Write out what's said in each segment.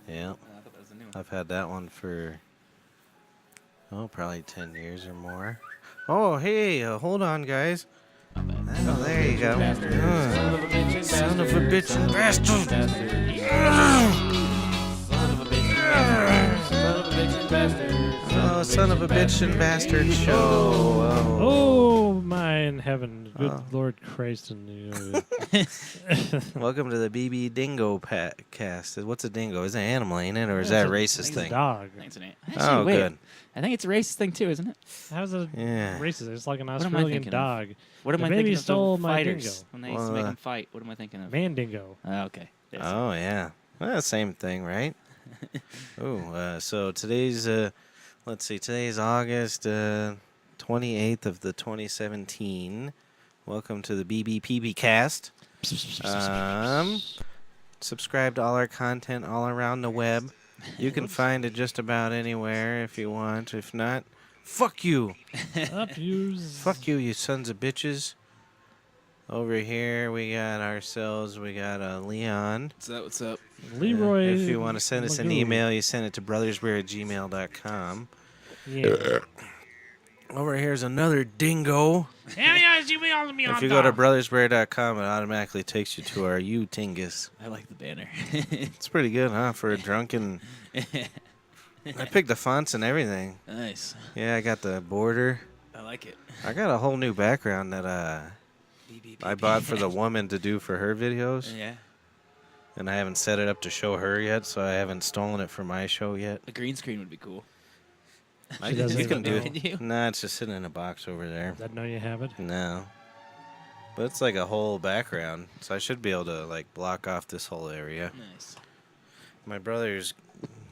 Yeah. I thought that was a new one. I've had that one for, probably 10 years or more. Oh, hey, hold on, guys. Not bad. Oh, there you go. Son of a bitch and bastard. Son of a bitch and bastard. Son of a bitch and bastard. Son of a bitch and bastard. Oh, son of a bitch and bastard show. Oh, my in heaven. Good Lord Christ. Welcome to the BB Dingo cast. What's a dingo? Is it an animal, ain't it? Or is that a racist It's thing? a dog. I think it's an ant. Oh, Actually, wait. good. I think it's a racist thing too, isn't it? How's it Yeah. racist? It's like an What am I Australian thinking of? dog. What am The I baby thinking of? stole The my fighters dingo. when they used to make them fight. What am I thinking of? Mandingo. Oh, okay. Yes. Oh, yeah. Well, same thing, right? So today's, today's August 28th of the 2017. Welcome to the BBPB cast. Subscribe to all our content all around the web. You can find it just about anywhere if you want. If not, fuck you. Fuck you, you sons of bitches. Over here, we got Leon. What's up? Leroy. If you want to send us an Magoo. email, you send it to brothersbrer@gmail.com. Yeah. Over here's another dingo. If you If go to brothersbrer.com, it automatically takes you to our U-Tingus. I like the banner. It's pretty good, huh? For a drunken... I picked the fonts and everything. Nice. Yeah, I got the border. I like it. I got a whole new background that I bought for the woman to do for her videos. Yeah. And I haven't set it up to show her yet, so I haven't stolen it for my show yet. A green screen would be cool. She doesn't You can even do know. it. Can you? Nah, it's just sitting in a box over there. Doesn't know you have it. No. But it's like a whole background, so I should be able to like block off this whole area. Nice. My brother's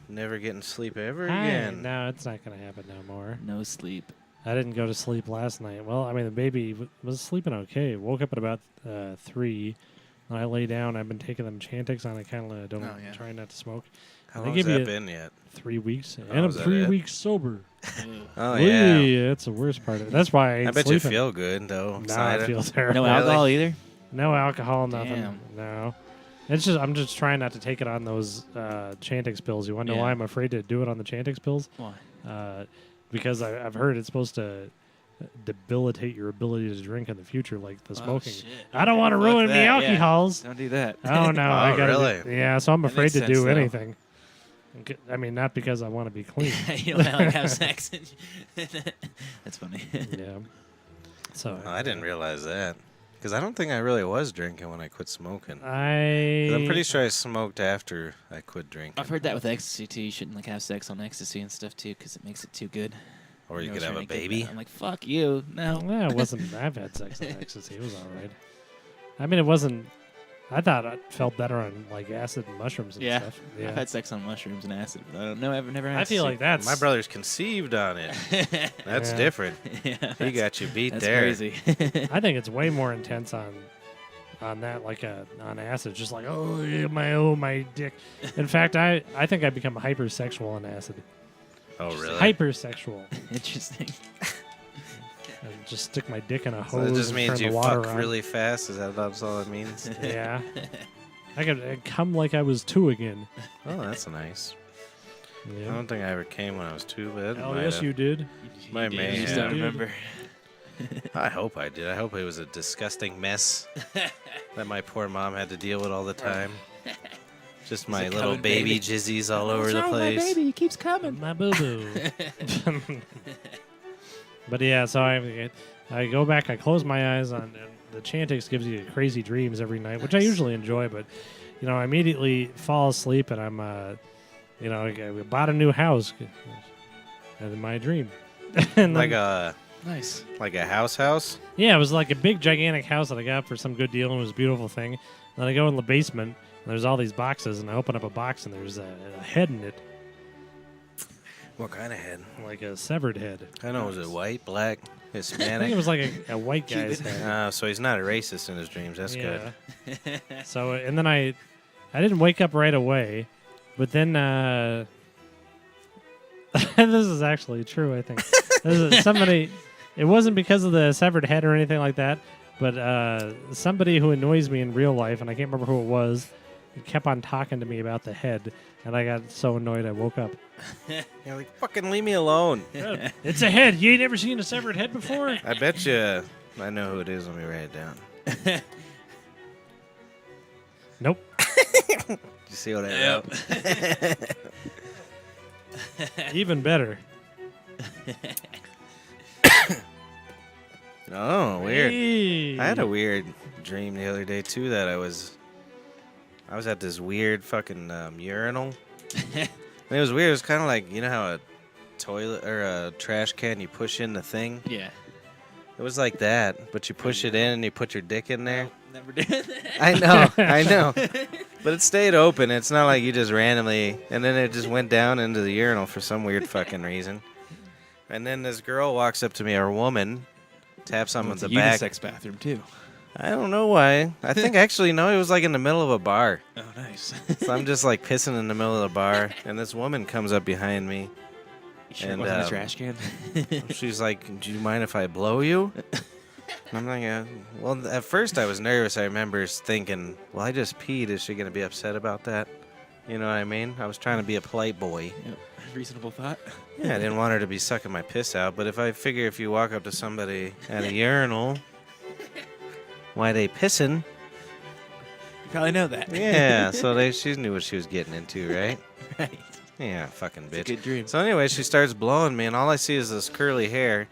never getting sleep ever Hi. again. No, it's not going to happen no more. No sleep. I didn't go to sleep last night. Well, I mean, the baby was sleeping okay. Woke up at about 3. When I lay down, I've been taking them Chantix on. I kind of don't try not to smoke. How They long has give you that been yet? 3 weeks, Oh, and I'm is that 3 it? weeks sober. Oh, yeah. Whee, that's the worst part of it. That's why I ain't I bet sleeping. you feel good, though. No, inside I it. feel terrible. No alcohol either? No alcohol, nothing. Damn. No. It's just I'm just trying not to take it on those Chantix pills. You want to know Yeah. why I'm afraid to do it on the Chantix pills? Why? Because I've heard it's supposed to debilitate your ability to drink in the future, like the smoking. Shit. I don't want to Fuck ruin that, the yeah. alcohols. Don't do that. Oh no, I Oh, got really? Yeah, so I'm That afraid makes to sense, do though. anything. I mean, not because I want to be clean. You don't like have sex. That's funny. Yeah. So Oh, I didn't realize that. Because I don't think I really was drinking when I quit smoking. 'Cause I'm I'm pretty sure I smoked after I quit drinking. I've heard that with ecstasy too. You shouldn't like have sex on ecstasy and stuff too, because it makes it too good. Or you know, could trying have a to get baby. that. I'm like, fuck you. No. Yeah, it wasn't. I've had sex on ecstasy. It was all right. I mean, it wasn't. I thought I felt better on like acid and mushrooms and Yeah. stuff. I've had sex on mushrooms and acid, but I don't know. I've never had. I feel like that's My brother's conceived on it. That's Yeah. different. Yeah, He got you beat that's there. crazy. I think it's way more intense on that, like on acid. Just like yeah, my dick. In fact, I think I become hypersexual on acid. Oh, really? Hypersexual. Interesting. I just stick my dick in a So hose it just and means turn you the water fuck on. really fast? Is that's all it means? Yeah. I'd come like I was 2 again. Oh, that's nice. I Yeah. don't think I ever came when I was 2, but Hell yes, you did. My You man. just don't Dude. remember. I hope I did. I hope it was a disgusting mess that my poor mom had to deal with all the time. Just my it little coming, baby baby? jizzies all over What's the wrong with my place. baby? He keeps coming. My boo boo. But yeah, so I go back, I close my eyes on, and the Chantix gives you crazy dreams every night, which I usually enjoy, but, I immediately fall asleep and I'm, we bought a new house in my dream. And Like then- Nice. a house? yeah, it was like a big, gigantic house that I got for some good deal, and it was a beautiful thing. Then I go in the basement, and there's all these boxes, and I open up a box, and there's a head in it, What kind of head? like a severed head. I know, was it white, black, I think it Hispanic? was like a white guy's head. So he's not a racist in his dreams. That's good. So, and then I didn't wake up right away, but then this is actually true, I think. This is somebody, it wasn't because of the severed head or anything like that, but somebody who annoys me in real life, and I can't remember who it was, kept on talking to me about the head, and I got so annoyed I woke up. You're like, fucking leave me alone. It's a head. You ain't never seen a severed head before? I bet you I know who it is. Let me write it down. Nope. Did you see what I wrote? Even better. Oh, weird. Hey. I had a weird dream the other day too that I was at this weird fucking urinal. And it was weird. It was kind of like, you know how a toilet or a trash can you push in the thing? Yeah. It was like that, but you push it in and you put your dick in there. Never did that. I know. But it stayed open. It's not like you just randomly, and then it just went down into the urinal for some weird fucking reason. And then this girl walks up to me, or a woman, taps on It's the a back. unisex bathroom too. I don't know why. I think actually, no, it was like in the middle of a bar. Oh, nice. So I'm just like pissing in the middle of the bar, and this woman comes up behind me. You sure it And, wasn't a trash can? She's like, "Do you mind if I blow you?" And I'm like, well, at first I was nervous. I remember thinking, well, I just peed. Is she going to be upset about that? You know what I mean? I was trying to be a polite boy. Yep. Reasonable thought. Yeah, I didn't want her to be sucking my piss out. But if you walk up to somebody at a urinal, why they pissing? You probably know that. Yeah, so she knew what she was getting into, right? Right. Yeah, fucking It's a bitch. good dream. So anyway, she starts blowing me, and all I see is this curly hair.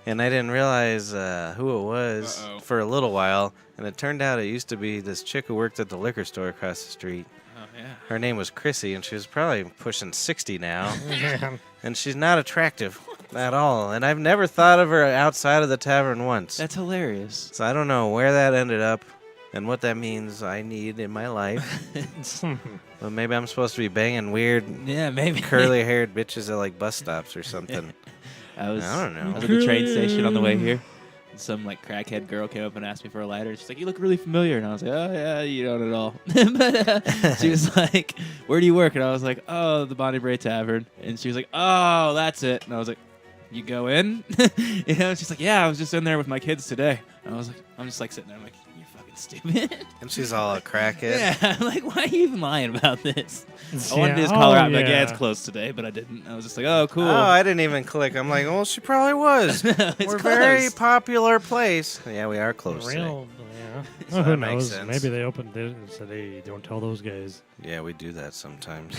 And I didn't realize who it was for a little while. And it turned out it used to be this chick who worked at the liquor store across the street. Oh, yeah. Her name was Chrissy, and she was probably pushing 60 now. Man. And she's not attractive at all. And I've never thought of her outside of the tavern once. That's hilarious. So I don't know where that ended up and what that means I need in my life. But maybe I'm supposed to be banging weird, Yeah, maybe. curly-haired bitches at like bus stops or something. I don't know. was at the train station on the way here. And some like crackhead girl came up and asked me for a lighter. She's like, "You look really familiar," and I was like, "Oh yeah, you don't at all." But she was like, "Where do you work?" And I was like, "Oh, the Bonnie Bray Tavern." And she was like, "Oh, that's it." And I was like, "You go in?" You know? She's like, "Yeah, I was just in there with my kids today." And I was like, I'm just like sitting there, I'm like, "You're fucking stupid." And she's all a crackhead. Yeah, I'm like, why are you even lying about this? I wanted to just call her out and be like, yeah, it's closed today, but I didn't. I was just like, oh, cool. Oh, I didn't even click. I'm like, well, she probably was. It's We're a very closed. popular place. Yeah, we are close today. Real, yeah. So Well, who that makes knows? sense. Maybe they opened it and said, "Hey, don't tell those guys." Yeah, we do that sometimes.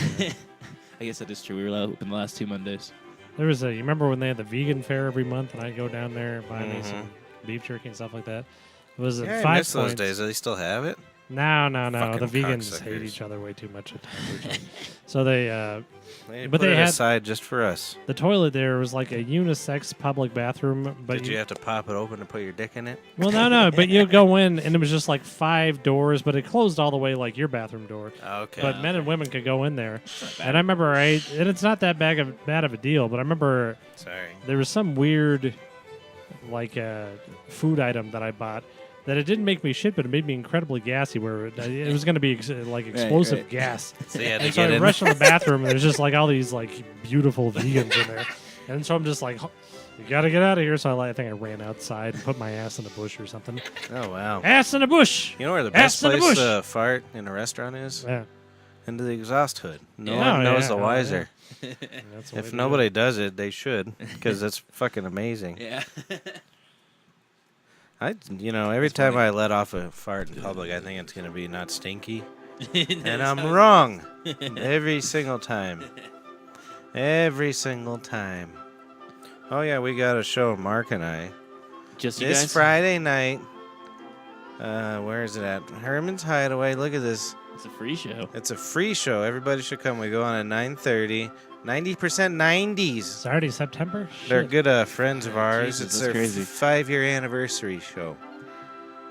I guess that is true. We were open the last 2 Mondays. There was you remember when they had the vegan fair every month, and I'd go down there and buy me Mhm. some beef jerky and stuff like that. It was Yeah, I 5 miss those points. days. Do they still have it? No. Fucking The vegans hate cocksuckers. each other way too much at times. So they, They But put they it had- aside just for us. the toilet there was like a unisex public bathroom. But Did you have to pop it open to put your dick in it? Well, no. But you go in, and it was just like 5 doors, but it closed all the way like your bathroom door. Okay. But men and women could go in there. And I remember, and it's not that bad of a deal, but I remember Sorry. there was some weird, like, food item that I bought that it didn't make me shit, but it made me incredibly gassy, where it was going to be like explosive right. gas. So you had to And so get I in. rushed in the bathroom, and there's just like all these like beautiful vegans in there. And so I'm just like, you got to get out of here. So I think I ran outside and put my ass in a bush or something. Oh, wow. Ass in a bush! You know where the Ass best in the place bush. to fart in a restaurant is? Yeah. Into the exhaust hood. No Yeah. one Oh, knows yeah. the Oh, yeah. wiser. That's the way If to do nobody it. does it, they should, because it's fucking amazing. Yeah. Every That's time funny. I let off a fart in public, I think it's gonna be not stinky, and I'm wrong every single time. Every single time. Oh yeah, we got a show, Mark and I, Just you this guys? Friday night. Where is it at? Herman's Hideaway. Look at this. It's a free show. It's a free show. Everybody should come. We go on at 9:30. 90% 90s. It's already September? They're Shit. good friends of ours. Jesus, it's that's their crazy. 5-year anniversary show.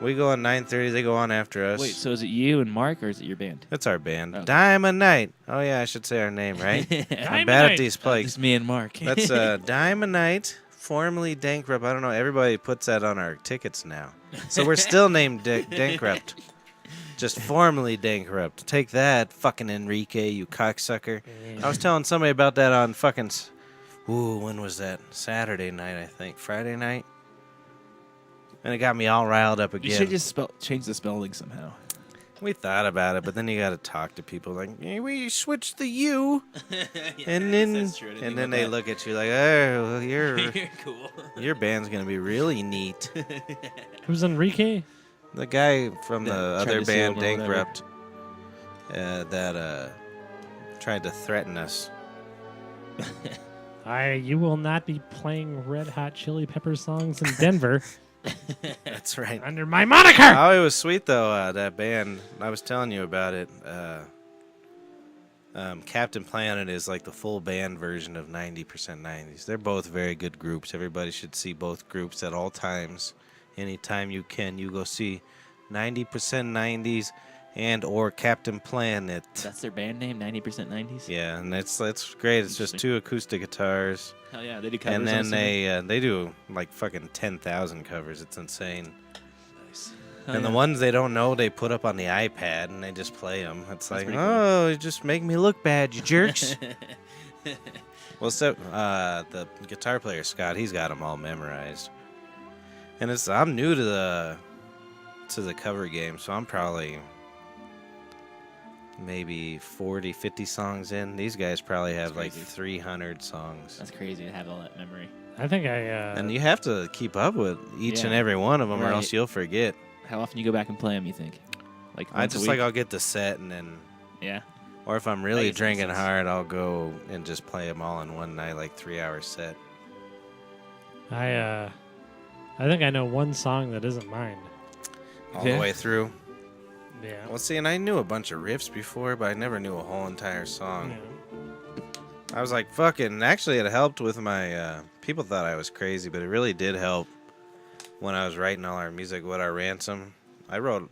We go on 9:30. They go on after us. Wait, so is it you and Mark, or is it your band? That's our band. Okay. Diamond Night. Oh yeah, I should say our name, right? I'm Diamond bad Night. at these plays. It's me and Mark. That's Diamond Night, formerly Dankrupt. I don't know. Everybody puts that on our tickets now. So we're still named Dankrupt. Just formerly Dankrupt. Take that, fucking Enrique, you cocksucker. I was telling somebody about that on fucking... when was that? Saturday night, I think. Friday night? And it got me all riled up You again. should just change the spelling somehow. We thought about it, but then you got to talk to people like, hey, we switched the U, and then they look at you like, oh, You're cool. your band's gonna be really neat. Who's Enrique? The guy from the That tried other to sue band, him or whatever. Bankrupt, that tried to threaten us. You will not be playing Red Hot Chili Pepper songs in Denver That's right. under my moniker. Oh, it was sweet though. That band, I was telling you about it. Captain Planet is like the full band version of 90% 90s. They're both very good groups. Everybody should see both groups at all times. Anytime you can, you go see 90% 90s and or Captain Planet. That's their band name, 90% 90s? Yeah, and it's great. It's just 2 acoustic guitars. Hell yeah, they do covers. And then I'm assuming. they do like fucking 10,000 covers. It's insane. Nice. And the ones they don't know, they put up on the iPad and they just play them. It's like, pretty cool. oh, you just make me look bad, you jerks. Well, so the guitar player Scott, he's got them all memorized. And I'm new to the cover game, so I'm probably maybe 40, 50 songs in. These guys probably have like 300 songs. That's crazy to have all that memory. I think And you have to keep up with each and Yeah. every one of them, or Right. else you'll forget. How often you go back and play them, you think? Like once a week? I'll get the set and then, Yeah. or if I'm really guess that makes drinking sense. hard, I'll go and just play them all in one night, like 3-hour set. I think I know one song that isn't mine. All Yeah. the way through. Yeah. Well, see, and I knew a bunch of riffs before, but I never knew a whole entire song. Yeah. I was like, fucking, actually it helped with my, people thought I was crazy, but it really did help when I was writing all our music with our ransom. I wrote,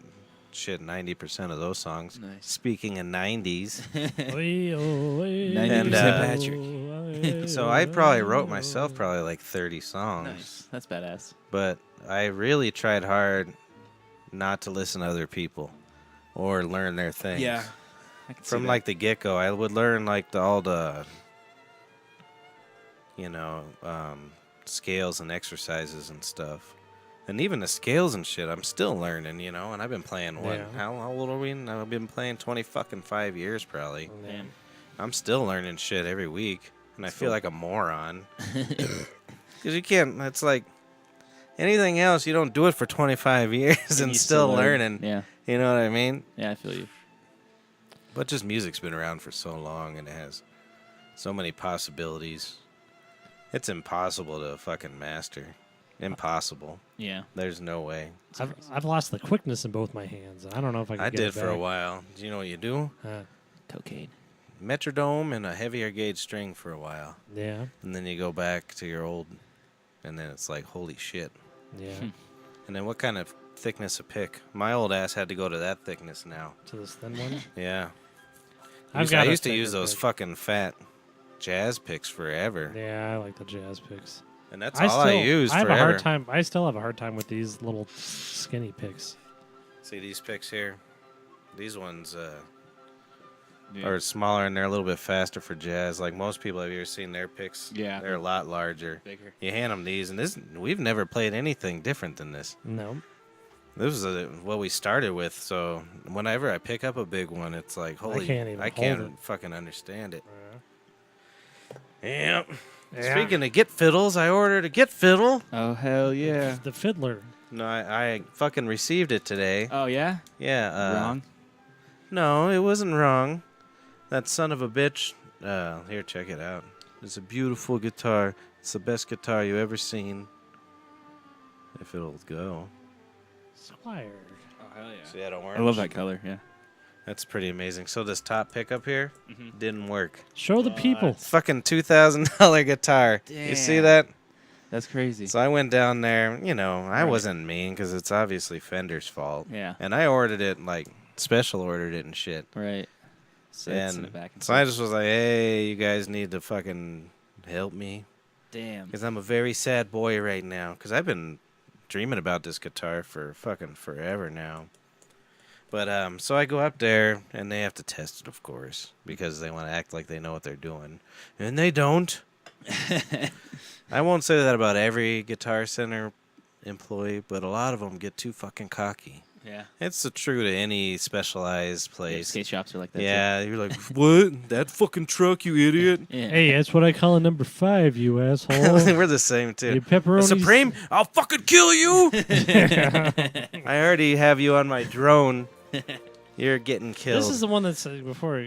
90% of those songs. Nice. Speaking of 90s. 90% Patrick. So I probably wrote myself probably like 30 songs. Nice. That's badass. But I really tried hard not to listen to other people or learn their things. Yeah. I can see From that. like the get-go, I would learn like all the, scales and exercises and stuff. And even the scales and shit, I'm still learning, and I've been playing, Yeah. how old are we? I've been playing 5 years probably. Man. I'm still learning shit every week, and I feel cool. like a moron. Because you can't, it's like anything else, you don't do it for 25 years and you still learn. learning. Yeah. You know what I mean? Yeah, I feel you. But just music's been around for so long, and it has so many possibilities. It's impossible to fucking master. Impossible. Yeah. There's no way. I've lost the quickness in both my hands. I don't know if I can I get did it for a back. while. Do you know what you do? Cocaine. Metrodome and a heavier gauge string for a while. Yeah. And then you go back to your old, and then it's like, holy shit. Yeah. And then what kind of thickness of pick? My old ass had to go to that thickness now. To this thin one. Yeah. I I've got a used to thicker use those pick. fucking fat jazz picks forever. Yeah, I like the jazz picks. And that's all I used I have forever. a hard time. I still have a hard time with these little skinny picks. See these picks here? These ones Yeah. are smaller and they're a little bit faster for jazz. Like most people, have you ever seen their picks? Yeah. They're a lot larger. Bigger. You hand them these, and we've never played anything different than this. No. This was what we started with, so whenever I pick up a big one, it's like, holy, can't even I hold can't it. fucking understand it. Yeah. Yep. Speaking of Git fiddles, I ordered a Git fiddle. Oh, hell yeah. The fiddler. No, I fucking received it today. Oh, yeah? Yeah. Wrong? No, it wasn't wrong. That son of a bitch. Here, check it out. It's a beautiful guitar. It's the best guitar you've ever seen. If it'll go. Squire. Oh, hell yeah. See that orange? I love that color, yeah. That's pretty amazing. So this top pickup here didn't work. Show the people. Fucking $2,000 guitar. You see Damn. that? That's crazy. So I went down there. I Right. wasn't mean because it's obviously Fender's fault. Yeah. And I ordered it, like, special ordered it and shit. Right. So it's in And the back and so I forth. just was like, hey, you guys need to fucking help me. Damn. Because I'm a very sad boy right now. Because I've been dreaming about this guitar for fucking forever now. But so I go up there, and they have to test it, of course, because they want to act like they know what they're doing. And they don't. I won't say that about every Guitar Center employee, but a lot of them get too fucking cocky. Yeah. It's true to any specialized Yeah, place. skate shops are like that. Yeah, you're like, what? That fucking truck, you idiot? Too. Yeah. Hey, that's what I call a number 5, you asshole. We're the same too. You pepperoni. Supreme, I'll fucking kill you. I already have you on my drone. You're getting killed. This is the one that's before.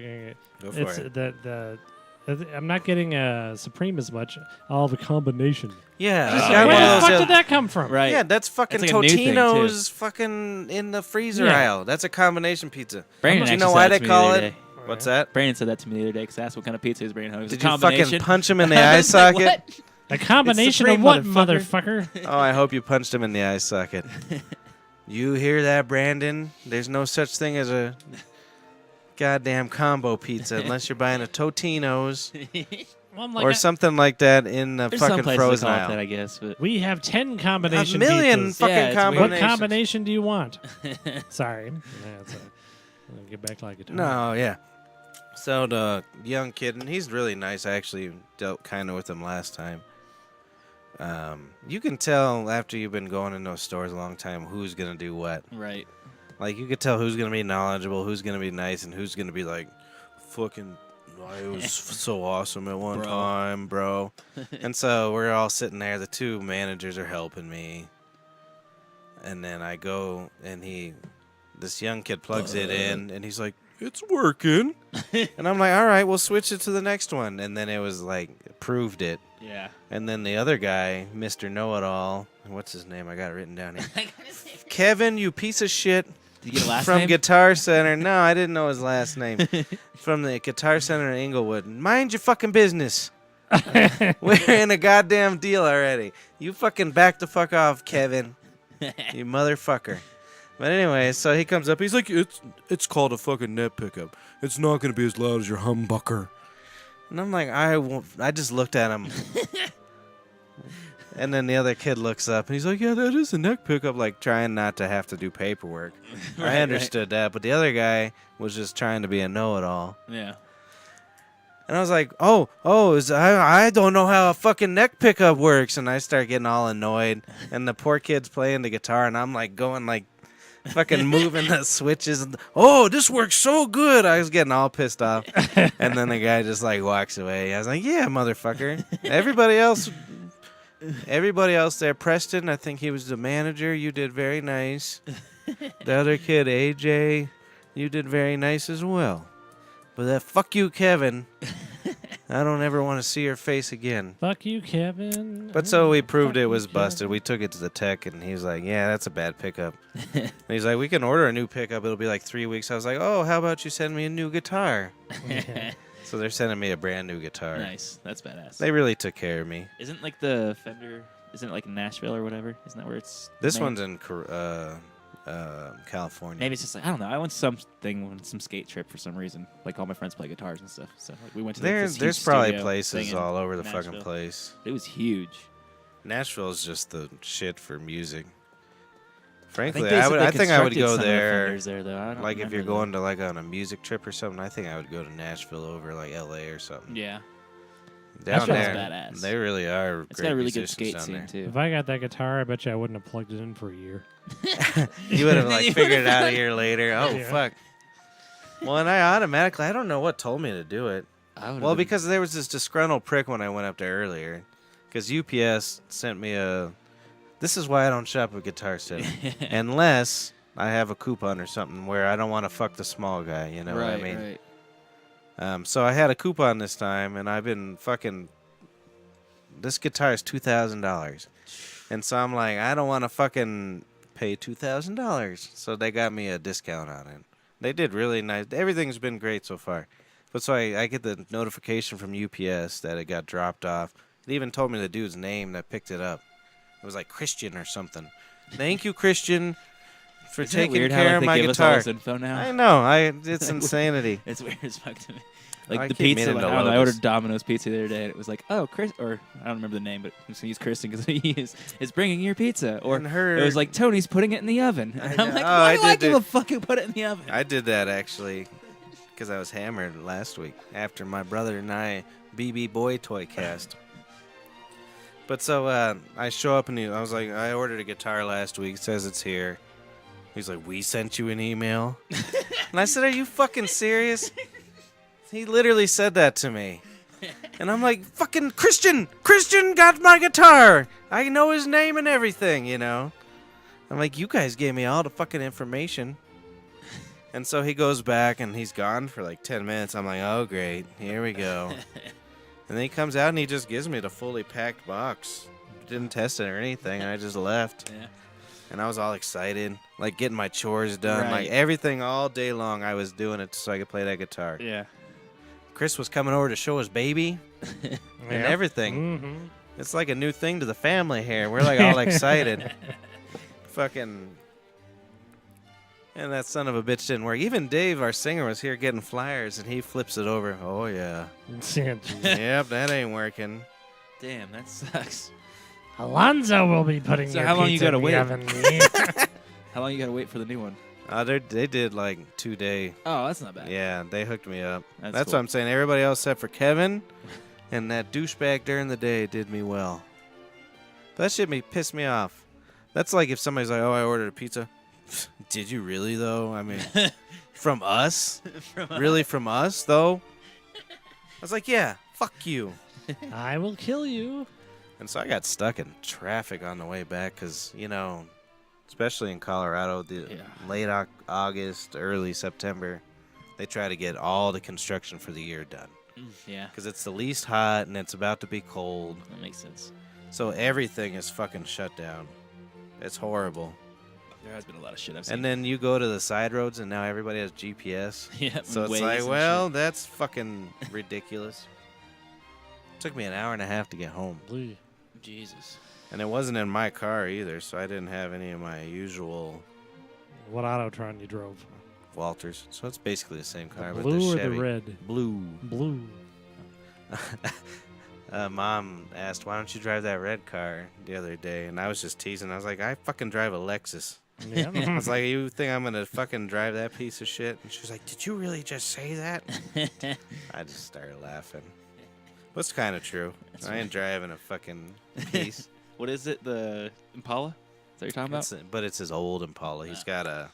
Go for It's it. I'm not getting Supreme as much. I'll have a combination. Yeah, Oh, I got Where one yeah. the of fuck those. did that come from? Right. Yeah, that's fucking That's like a new thing, Totino's fucking in the freezer Yeah. aisle. That's a combination pizza. Brandon Do you actually know said why that they to me call the it? other day. What's that? Brandon said that to me the other day because I asked what kind of pizza he was bringing home. It was Did a you fucking combination. punch him in the eye socket? What? A combination Supreme, of what, motherfucker? motherfucker? Oh, I hope you punched him in the eye socket. You hear that, Brandon? There's no such thing as a goddamn combo pizza unless you're buying a Totino's Well, I'm like, or something like that in the There's some fucking places frozen that call it aisle. that, I guess. But we have 10 A combination million pizzas. fucking Yeah, it's weird. What combinations. combination do you want? Sorry. I'll get back like it. No, yeah. So the young kid, and he's really nice. I actually dealt kind of with him last time. You can tell after you've been going in those stores a long time who's gonna do what. right. Like you could tell who's gonna be knowledgeable, who's gonna be nice, and who's gonna be like, fucking. It was so awesome at one Bro. time, bro. And so we're all sitting there. The two managers are helping me, and then I go, and this young kid plugs it in, and he's like, "It's working." And I'm like, "All right, we'll switch it to the next one." And then it was like, proved it. Yeah. And then the other guy, Mr. Know-It-All, what's his name? I got it written down here. Kevin, you piece of shit. Did you get a last From name? Guitar Center. No, I didn't know his last name. From the Guitar Center in Inglewood. Mind your fucking business. We're in a goddamn deal already. You fucking back the fuck off, Kevin. You motherfucker. But anyway, so he comes up. He's like, it's called a fucking net pickup. It's not going to be as loud as your humbucker. And I'm like, I just looked at him. And then the other kid looks up, and he's like, yeah, that is a neck pickup, like trying not to have to do paperwork. Right, I understood that, but the other guy was just trying to be a know-it-all. Yeah. And I was like, I don't know how a fucking neck pickup works. And I start getting all annoyed, and the poor kid's playing the guitar, and I'm like going like fucking moving the switches. Oh, this works so good. I was getting all pissed off. And then the guy just like walks away. I was like, yeah, motherfucker. Everybody else there, Preston, I think he was the manager. You did very nice. The other kid, AJ, you did very nice as well. But that fuck you, Kevin. I don't ever want to see your face again. Fuck you, Kevin. But so we proved Fuck it you, was busted. Kevin. We took it to the tech, and he's like, yeah, that's a bad pickup. And he's like, we can order a new pickup. It'll be like 3 weeks. I was like, oh, how about you send me a new guitar? So they're sending me a brand new guitar. Nice. That's badass. They really took care of me. Isn't like the Fender? Isn't it like in Nashville or whatever? Isn't that where it's? This made? one's in California. Maybe it's just like I don't know. I went some skate trip for some reason. Like all my friends play guitars and stuff. So like, we went to this There's huge probably studio places thing in all over the Nashville. fucking place. It was huge. Nashville is just the shit for music. I Frankly, think they said they I think I would constructed go some of the there. Fenders there, though. I don't Like if remember you're though. going to like on a music trip or something, I think I would go to Nashville over like LA or something. Yeah, Down Nashville's there, badass. they really are. it's great got a really good musicians skate down scene there. too. If I got that guitar, I bet you I wouldn't have plugged it in for a year. You would have like You figured it would've out a done- year later. Oh Yeah. fuck. Well, and I automatically, I don't know what told me to do it. I would've Well, been- because there was this disgruntled prick when I went up there earlier. Because UPS sent me a. This is why I don't shop at Guitar Center. Unless I have a coupon or something where I don't want to fuck the small guy. You know what I mean? Right. So I had a coupon this time, and I've been fucking. This guitar is $2,000. And so I'm like, I don't want to fucking pay $2,000. So they got me a discount on it. They did really nice. Everything's been great so far. But so I get the notification from UPS that it got dropped off. It even told me the dude's name that picked it up. It was like Christian or something. Thank you, Christian, for Isn't it taking weird care how, of like, my they give us all guitar. this info now? I know. It's insanity. It's weird as fuck to me. I Like the keep pizza, meaning like, to I don't know, I load this. ordered Domino's pizza the other day, and it was like, oh, Chris, or I don't remember the name, but I'm just gonna use Kristen because he is bringing your pizza, or And her- it was like Tony's putting it in the oven. And I'm know. like, Oh, why I do I did give do- a fuck who put it in the oven? I did that actually because I was hammered last week after my brother and I BB Boy Toy cast. But so I show up and I was like, I ordered a guitar last week. It says it's here. He's like, we sent you an email? And I said, are you fucking serious? He literally said that to me. And I'm like, fucking Christian got my guitar. I know his name and everything, you know. I'm like, you guys gave me all the fucking information. And so he goes back and he's gone for like 10 minutes. I'm like, oh, great. Here we go. And then he comes out and he just gives me the fully packed box. Didn't test it or anything. I just left. Yeah. And I was all excited, like getting my chores done. Right. Like everything all day long I was doing it so I could play that guitar. Yeah. Chris was coming over to show his baby and everything. Mm-hmm. It's like a new thing to the family here. We're like all excited. Fucking. And that son of a bitch didn't work. Even Dave, our singer, was here getting flyers, and he flips it over. Oh, yeah. Yep, that ain't working. Damn, that sucks. Alonzo will be putting So your how long you pizza gotta in the wait? oven. How long you gotta wait for the new one? They did like 2 day. Oh, that's not bad. Yeah, they hooked me up. That's That's cool. what I'm saying. Everybody else except for Kevin and that douchebag during the day did me well. That shit pissed me off. That's like if somebody's like, oh, I ordered a pizza. Did you really, though? I mean, from us? Really, from us, though? I was like, yeah, fuck you. I will kill you. And so I got stuck in traffic on the way back because, you know, especially in Colorado, late August, early September, they try to get all the construction for the year done. Yeah, Because it's the least hot and it's about to be cold. that makes sense. So everything is fucking shut down. It's horrible. There has been a lot of shit I've seen. And then you go to the side roads and now everybody has GPS. Yeah, So it's ways like, and well, shit. that's fucking ridiculous. Took me an hour and a half to get home. Jesus. And it wasn't in my car either, so I didn't have any of my usual What Autotron you drove? Walters. So it's basically the same car, The but the blue or Chevy. the red? Blue. Blue. Mom asked, why don't you drive that red car the other day? And I was just teasing. I was like, I fucking drive a Lexus. I Yeah. was like, you think I'm going to fucking drive that piece of shit? And she was like, did you really just say that? I just started laughing. But it's kind of true. I ain't driving a fucking piece. What is it? The Impala? Is that what you're talking about? But it's his old Impala. He's got a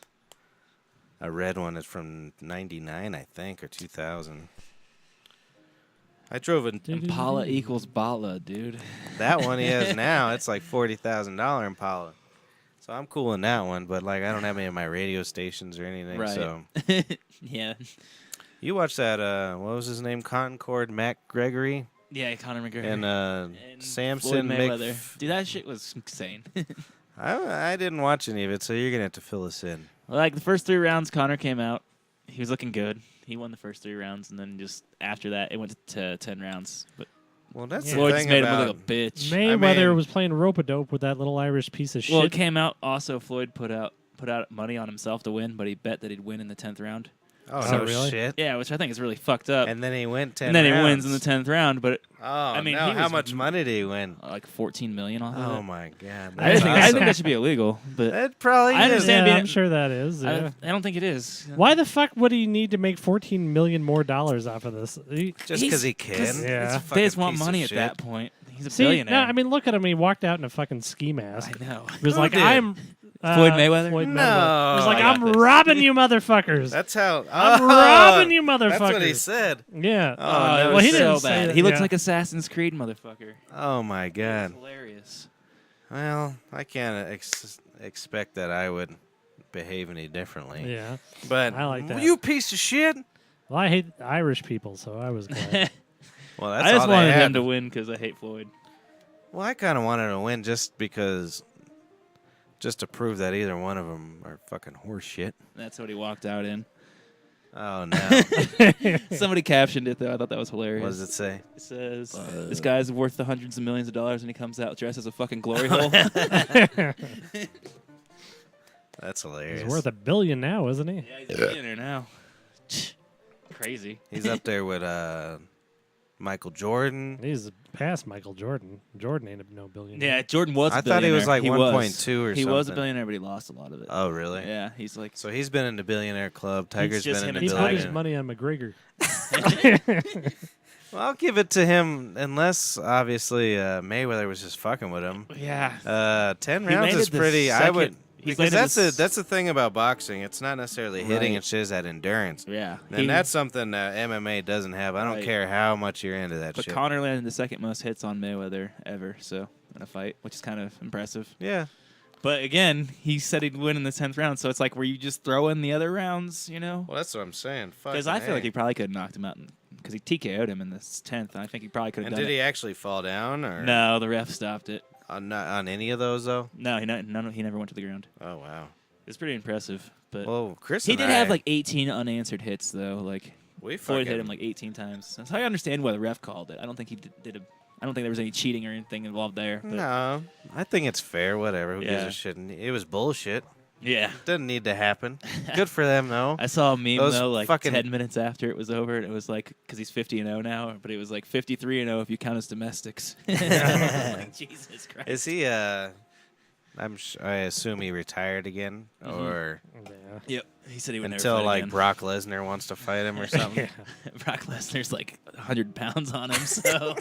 red one that's from 99, I think, or 2000. I drove an Impala equals Bala, dude. that one he has now. It's like $40,000 Impala. So I'm cool in that one, but like I don't have any of my radio stations or anything. Right. So Yeah. you watched that? What was his name? Concord MacGregory Yeah, Conor McGregor. and And Samson Floyd Mayweather. Dude, that shit was insane. I didn't watch any of it, so you're gonna have to fill us in. Like the first 3 rounds, Conor came out. He was looking good. He won the first 3 rounds, and then just after that, it went to 10 rounds. But Well, that's Yeah. Floyd the just thing made him about look like a bitch. Mayweather mean- was playing rope-a-dope with that little Irish piece of shit. Well, it came out also. Floyd put out money on himself to win, but he bet that he'd win in the 10th round. oh Oh, no really? shit. Yeah, which I think is really fucked up. And then he went 10 And then rounds. he wins in the 10th round, but Oh, mean, no. he How was much money did he win? like $14 million off Oh of it. my god. I That's think awesome. that should be illegal, but It probably I is. understand Yeah, being- I'm sure that is. Yeah. I don't think it is. Why the fuck would he need to make $14 million more off of this? Just because he can. Yeah. It's a They fucking just want piece of money at shit. that point. He's a See, billionaire. no, I mean, look at him. He walked out in a fucking ski mask. I know. He was Who like, did? I'm... Floyd Mayweather? Floyd No. Mayweather. He was like, I got I'm this. robbing you motherfuckers. That's how. I'm Oh, robbing you motherfuckers. That's what he said. Yeah. Oh, no, well, he it's didn't so say bad. that, He looks yeah. like Assassin's Creed motherfucker. Oh my god. It's hilarious. Well, I can't expect that I would behave any differently. Yeah. But I like that. You piece of shit. Well, I hate Irish people, so I was glad. Well, that's I just all they wanted had. him to win because I hate Floyd. Well, I kind of wanted to win just to prove that either one of them are fucking horse shit. That's what he walked out in. Oh no. Somebody captioned it though. I thought that was hilarious. What does it say? It says, "This guy's worth the hundreds of millions of dollars, and he comes out dressed as a fucking glory hole." That's hilarious. He's worth $1 billion now, isn't he? Yeah, he's a billionaire now. Crazy. He's up there with Michael Jordan. He's past Michael Jordan. Jordan ain't no billionaire. Yeah, Jordan was. I a thought he was billionaire. like was. 1.2 or He something. was a billionaire, but he lost a lot of it. Oh, really? Yeah, he's like. So he's been in the billionaire club. Tiger's just been in him the He and put his billionaire. money on McGregor. Well, I'll give it to him, unless obviously Mayweather was just fucking with him. Yeah. 10 He rounds made is it the pretty. I would. Because that's the thing about boxing. It's not necessarily hitting; Right. it's just that endurance. Yeah. And that's something that MMA doesn't have. I don't Right. care how much you're into that But shit. Conor landed the second most hits on Mayweather ever, so in a fight, which is kind of impressive. Yeah. But again, he said he'd win in the 10th round, so it's like, were you just throwing the other rounds, you know? Well, that's what I'm saying. Because I feel like he probably could have knocked him out because he TKO'd him in the 10th, and I think he probably could have And done did it. he actually fall down, or No, the ref stopped it. not on any of those though? No, he never went to the ground. Oh wow. It's pretty impressive. But Well, Chris, he and did I, have like 18 unanswered hits, though. Like, we Floyd hit fucking him like 18 times. So I understand why the ref called it. I don't think he I don't think there was any cheating or anything involved there. But No, I think it's fair. Whatever. Who gives Yeah. a shit? It was bullshit. Yeah. Doesn't need to happen. Good for them though. I saw a meme, Those though, like fucking- 10 minutes after it was over, and it was like, because he's 50-0 now, but it was like 53-0 if you count as domestics. Like, Jesus Christ. Is he? I assume he retired again, or Yeah. Yep. He said he would until never fight like again. Brock Lesnar wants to fight him or something. Brock Lesnar's like 100 pounds on him, so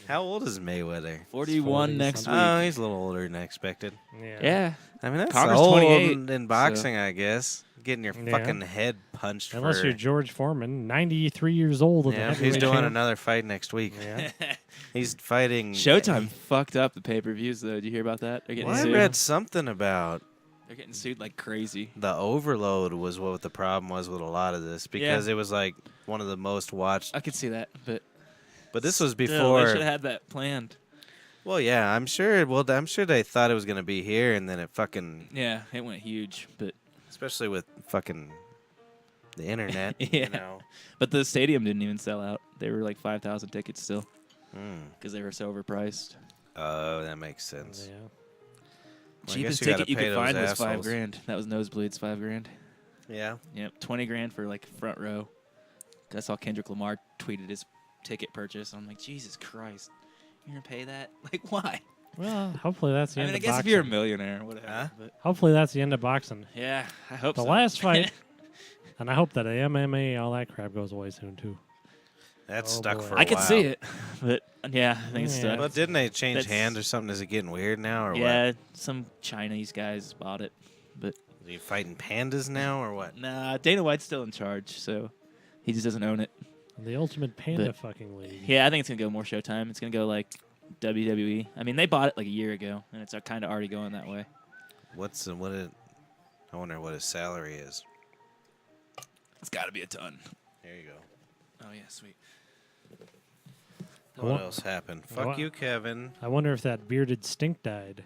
How old is Mayweather? 41 next week. Oh, he's a little older than I expected. Yeah. I mean, that's Connor's old 28, in boxing, I guess. Getting your Yeah. fucking head punched. Unless for, you're George Foreman, 93 years old. At the yeah, he's heavyweight doing champ. another fight next week. Yeah. He's fighting. Showtime fucked up the pay-per-views, though. Did you hear about that? They're getting Well, I sued. read something about They're getting sued like crazy. the overload was what the problem was with a lot of this because it was like one of the most watched. I could see that, but But this was still, before. they should have had that planned. Well, yeah, I'm sure. Well, I'm sure they thought it was gonna be here, and then it fucking, Yeah, it went huge, but especially with fucking the internet. Yeah. You know. but the stadium didn't even sell out. They were like 5,000 tickets still Mm. because they were so overpriced. Oh, that makes sense. Yeah. Well, I Cheapest guess you gotta ticket you pay could those find was assholes. $5,000. That was nosebleeds, $5,000. Yeah. Yep, 20 grand for like front row. I saw Kendrick Lamar tweeted his ticket purchase. I'm like, Jesus Christ, you're gonna pay that? Like, why? Well, hopefully that's the I end mean, I of guess boxing. if you're a millionaire or whatever. Huh? But Hopefully that's the end of boxing. yeah, I hope The so. last fight, and I hope that MMA, all that crap goes away soon too. That's Oh, stuck boy. for a I could while. see it, but yeah, I think it's Yeah. stuck. But didn't they change That's- hands or something? Is it getting weird now or Yeah, some Chinese guys bought it, but what? Are you fighting pandas now or what? nah, Dana White's still in charge, so he just doesn't own it. The ultimate panda But- fucking league. Yeah, I think it's gonna go more Showtime. It's gonna go like WWE. I mean, they bought it like a year ago, and it's kind of already going that way. I wonder what his salary is. It's got to be a ton. There you go. Oh yeah, sweet. Well, What else happened? Fuck well- you, Kevin. I wonder if that bearded stink died.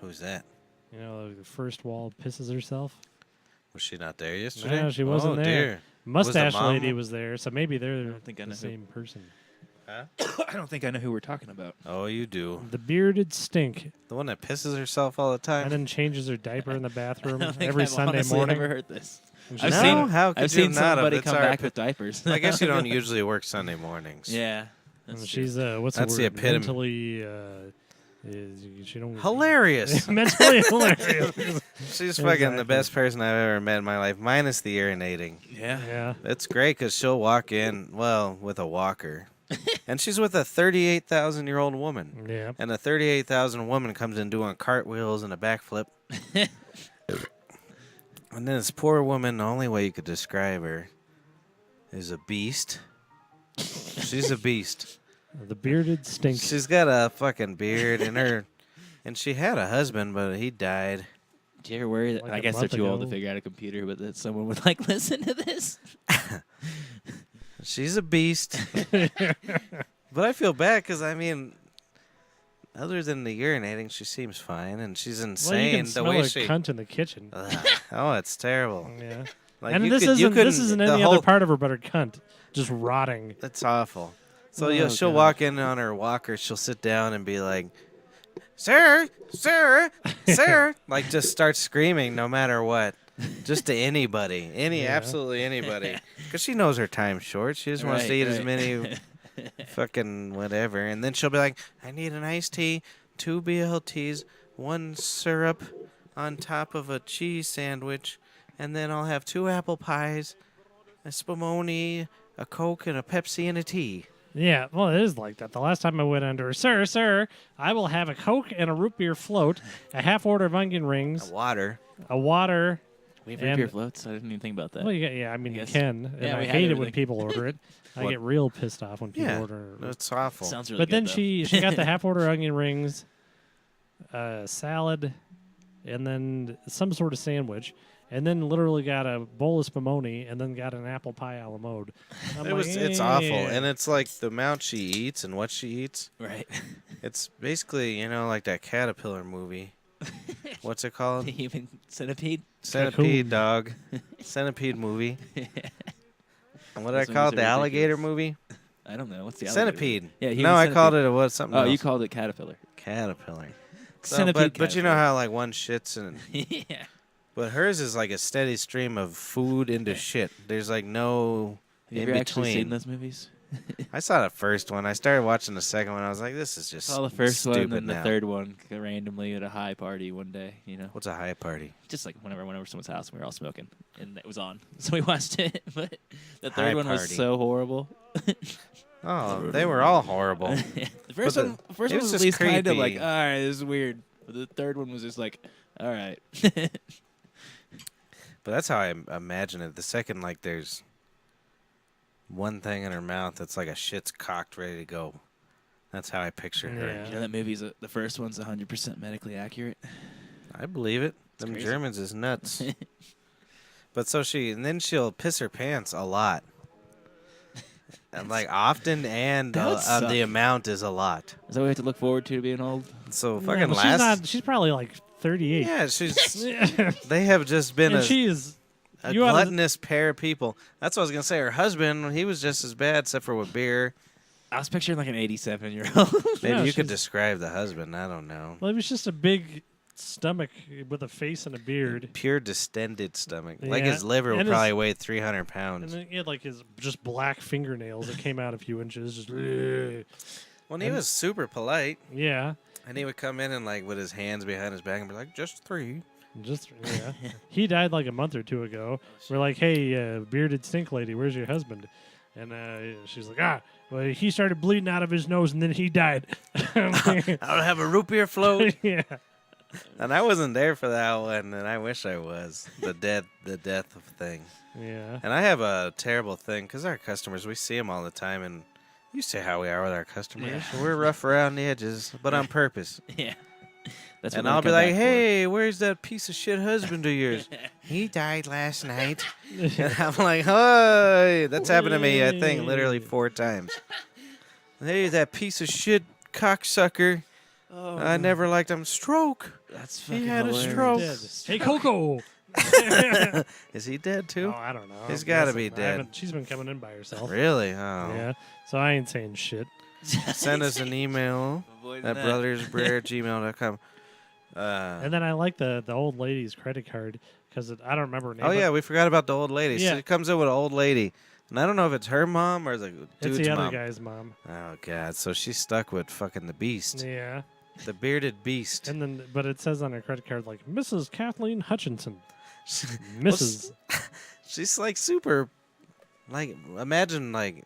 Who's that? You know, the first wall pisses herself. Was she not there yesterday? No, she wasn't oh, there. Dear. Mustache mom- lady was there, so maybe they're don't think I the know who. same person. Huh? I don't think I know who we're talking about. Oh, you do. The bearded stink, The one that pisses herself all the time. and then changes her diaper in the I bathroom don't think every I've Sunday honestly morning. ever heard this. And I've she's- No? seen How could I've you seen not have? somebody It's come our back pi- with diapers. I guess you don't usually work Sunday mornings. Yeah. and that's she's what's That's the the word? epitome. Mentally, she don't Hilarious. mentally hilarious. She's fucking Exactly. the best person I've ever met in my life, minus the urinating. true. Yeah. Yeah. It's great because she'll walk in, well, with a walker. And she's with a 38,000-year-old woman. Yeah. And a 38,000 woman comes in doing cartwheels and a backflip. And then this poor woman, the only way you could describe her is a beast. She's a beast. The bearded stink. She's got a fucking beard in her. And she had a husband, but he died. Do you ever worry that Like I a guess they're month too old to ago. figure out a computer, but that someone would like listen to this? She's a beast. But I feel bad because, I mean, other than the urinating, she seems fine. And she's Well, you insane can the smell way a she. cunt in the kitchen. Ugh. Oh, it's terrible. Yeah. Like And you this could- you isn't this couldn't- isn't the any whole- other part of her but her cunt, just rotting. It's awful. So Oh, she'll God. walk in on her walker. She'll sit down and be like, "Sir, sir, sir!" Like just start screaming no matter what, just to anybody, absolutely anybody, because she knows her time's short. She just wants to eat as many fucking whatever. And then she'll be like, "I need an iced tea, 2 BLTs, 1 syrup on top of a cheese sandwich, and then I'll have 2 apple pies, a spumoni, a Coke, and a Pepsi and a tea." Yeah, well, it is like that. The last time I went under her, sir, I will have a Coke and a root beer float, a half order of onion rings, Water. a water. We have root beer floats. I didn't even think about that. Well, I mean, you Yes. can. And Yeah, I we had hate it when everything. people order it. I get real pissed off when people order it. It's awful. Sounds really But good, then though. she got the half order onion rings, salad, and then some sort of sandwich, and then literally got a bowl of spumoni, and then got an apple pie a la mode. It's awful, and it's like the amount she eats and what she eats. Right. It's basically like that caterpillar movie. What's it called? The human centipede. Centipede Cocoon. dog. Centipede movie. And what did I Those call it? movies The are alligator ridiculous. movie? I don't know. What's the alligator Centipede. movie? Yeah, No, human I called centipede. it something Oh, else. you called it caterpillar. Caterpillar. So, Centipede. but you know how like one shits and Yeah. but hers is like a steady stream of food into shit. There's like no Have you in ever actually between. seen those movies? I saw the first one. I started watching the second one. I was like, this is I just saw the first one stupid and the now. third one randomly at a high party one day. What's a high party? Just like whenever I went over to someone's house and we were all smoking and it was on, so we watched it. But the High third one was party. so horrible. Oh, they were all horrible. The first But one, the first it one was was just at least kind of like, creepy. all right, this is weird. But the third one was just like, all right. But that's how I imagine it. The second, like, there's one thing in her mouth that's like a shit's cocked, ready to go. That's how I picture her. Yeah. You know that movie's the first one's 100% medically accurate. I believe it. Them crazy. Germans is nuts. But and then she'll piss her pants a lot. And like often, and That would suck. the amount is a lot. Is that what we have to look forward to being old? So Yeah, fucking but last. she's probably like 38. Yeah, she's. Yeah. They have just been And a she is. a you oughta- gluttonous pair of people. That's what I was gonna say. Her husband, he was just as bad, except for with beer. I was picturing like an 87-year-old. Maybe No, you could she's- describe the husband. I don't know. Well, it was just a big stomach with a face and a beard. Pure distended stomach. Like Yeah, his liver would and probably his- weigh 300 And pounds. then he had like his just black fingernails that came out a few inches. Just When he was super polite, yeah, and he would come in and like with his hands behind his back and be like, "Just 3." just yeah. He died like a month or two ago. We're like, hey, bearded stink lady, where's your husband? And she's like, well, he started bleeding out of his nose and then he died. I would have a root beer float. Yeah. And I wasn't there for that one, and I wish I was. The death of thing. Yeah. And I have a terrible thing because our customers, we see them all the time, and you say how we are with our customers. Yeah. We're rough around the edges, but on purpose. Yeah. That's And what I'll we be come like, back for. "Hey, where's that piece of shit husband of yours? He died last night." And I'm like, "Hey, that's happened to me. I think literally 4 times." Hey, that piece of shit cocksucker. Oh, I never liked him. Stroke. That's fucking He had a hilarious. stroke. Hey, Coco. Is he dead too? Oh, I don't know. He's gotta Listen, be I dead. haven't- She's been coming in by herself. Really? Oh. Yeah. So I ain't saying shit. Send us an email Avoiding at that. brothersbrer@gmail.com. And then I like the old lady's credit card because I don't remember her name. Oh but yeah, we forgot about the old lady. Yeah. She comes in with an old lady, and I don't know if it's her mom or the it's dude's the other mom. guy's mom. Oh god, so she's stuck with fucking the beast, Yeah. the bearded beast. And then, but it says on her credit card like Mrs. Kathleen Hutchinson. Well, Mrs. She's like super, like imagine like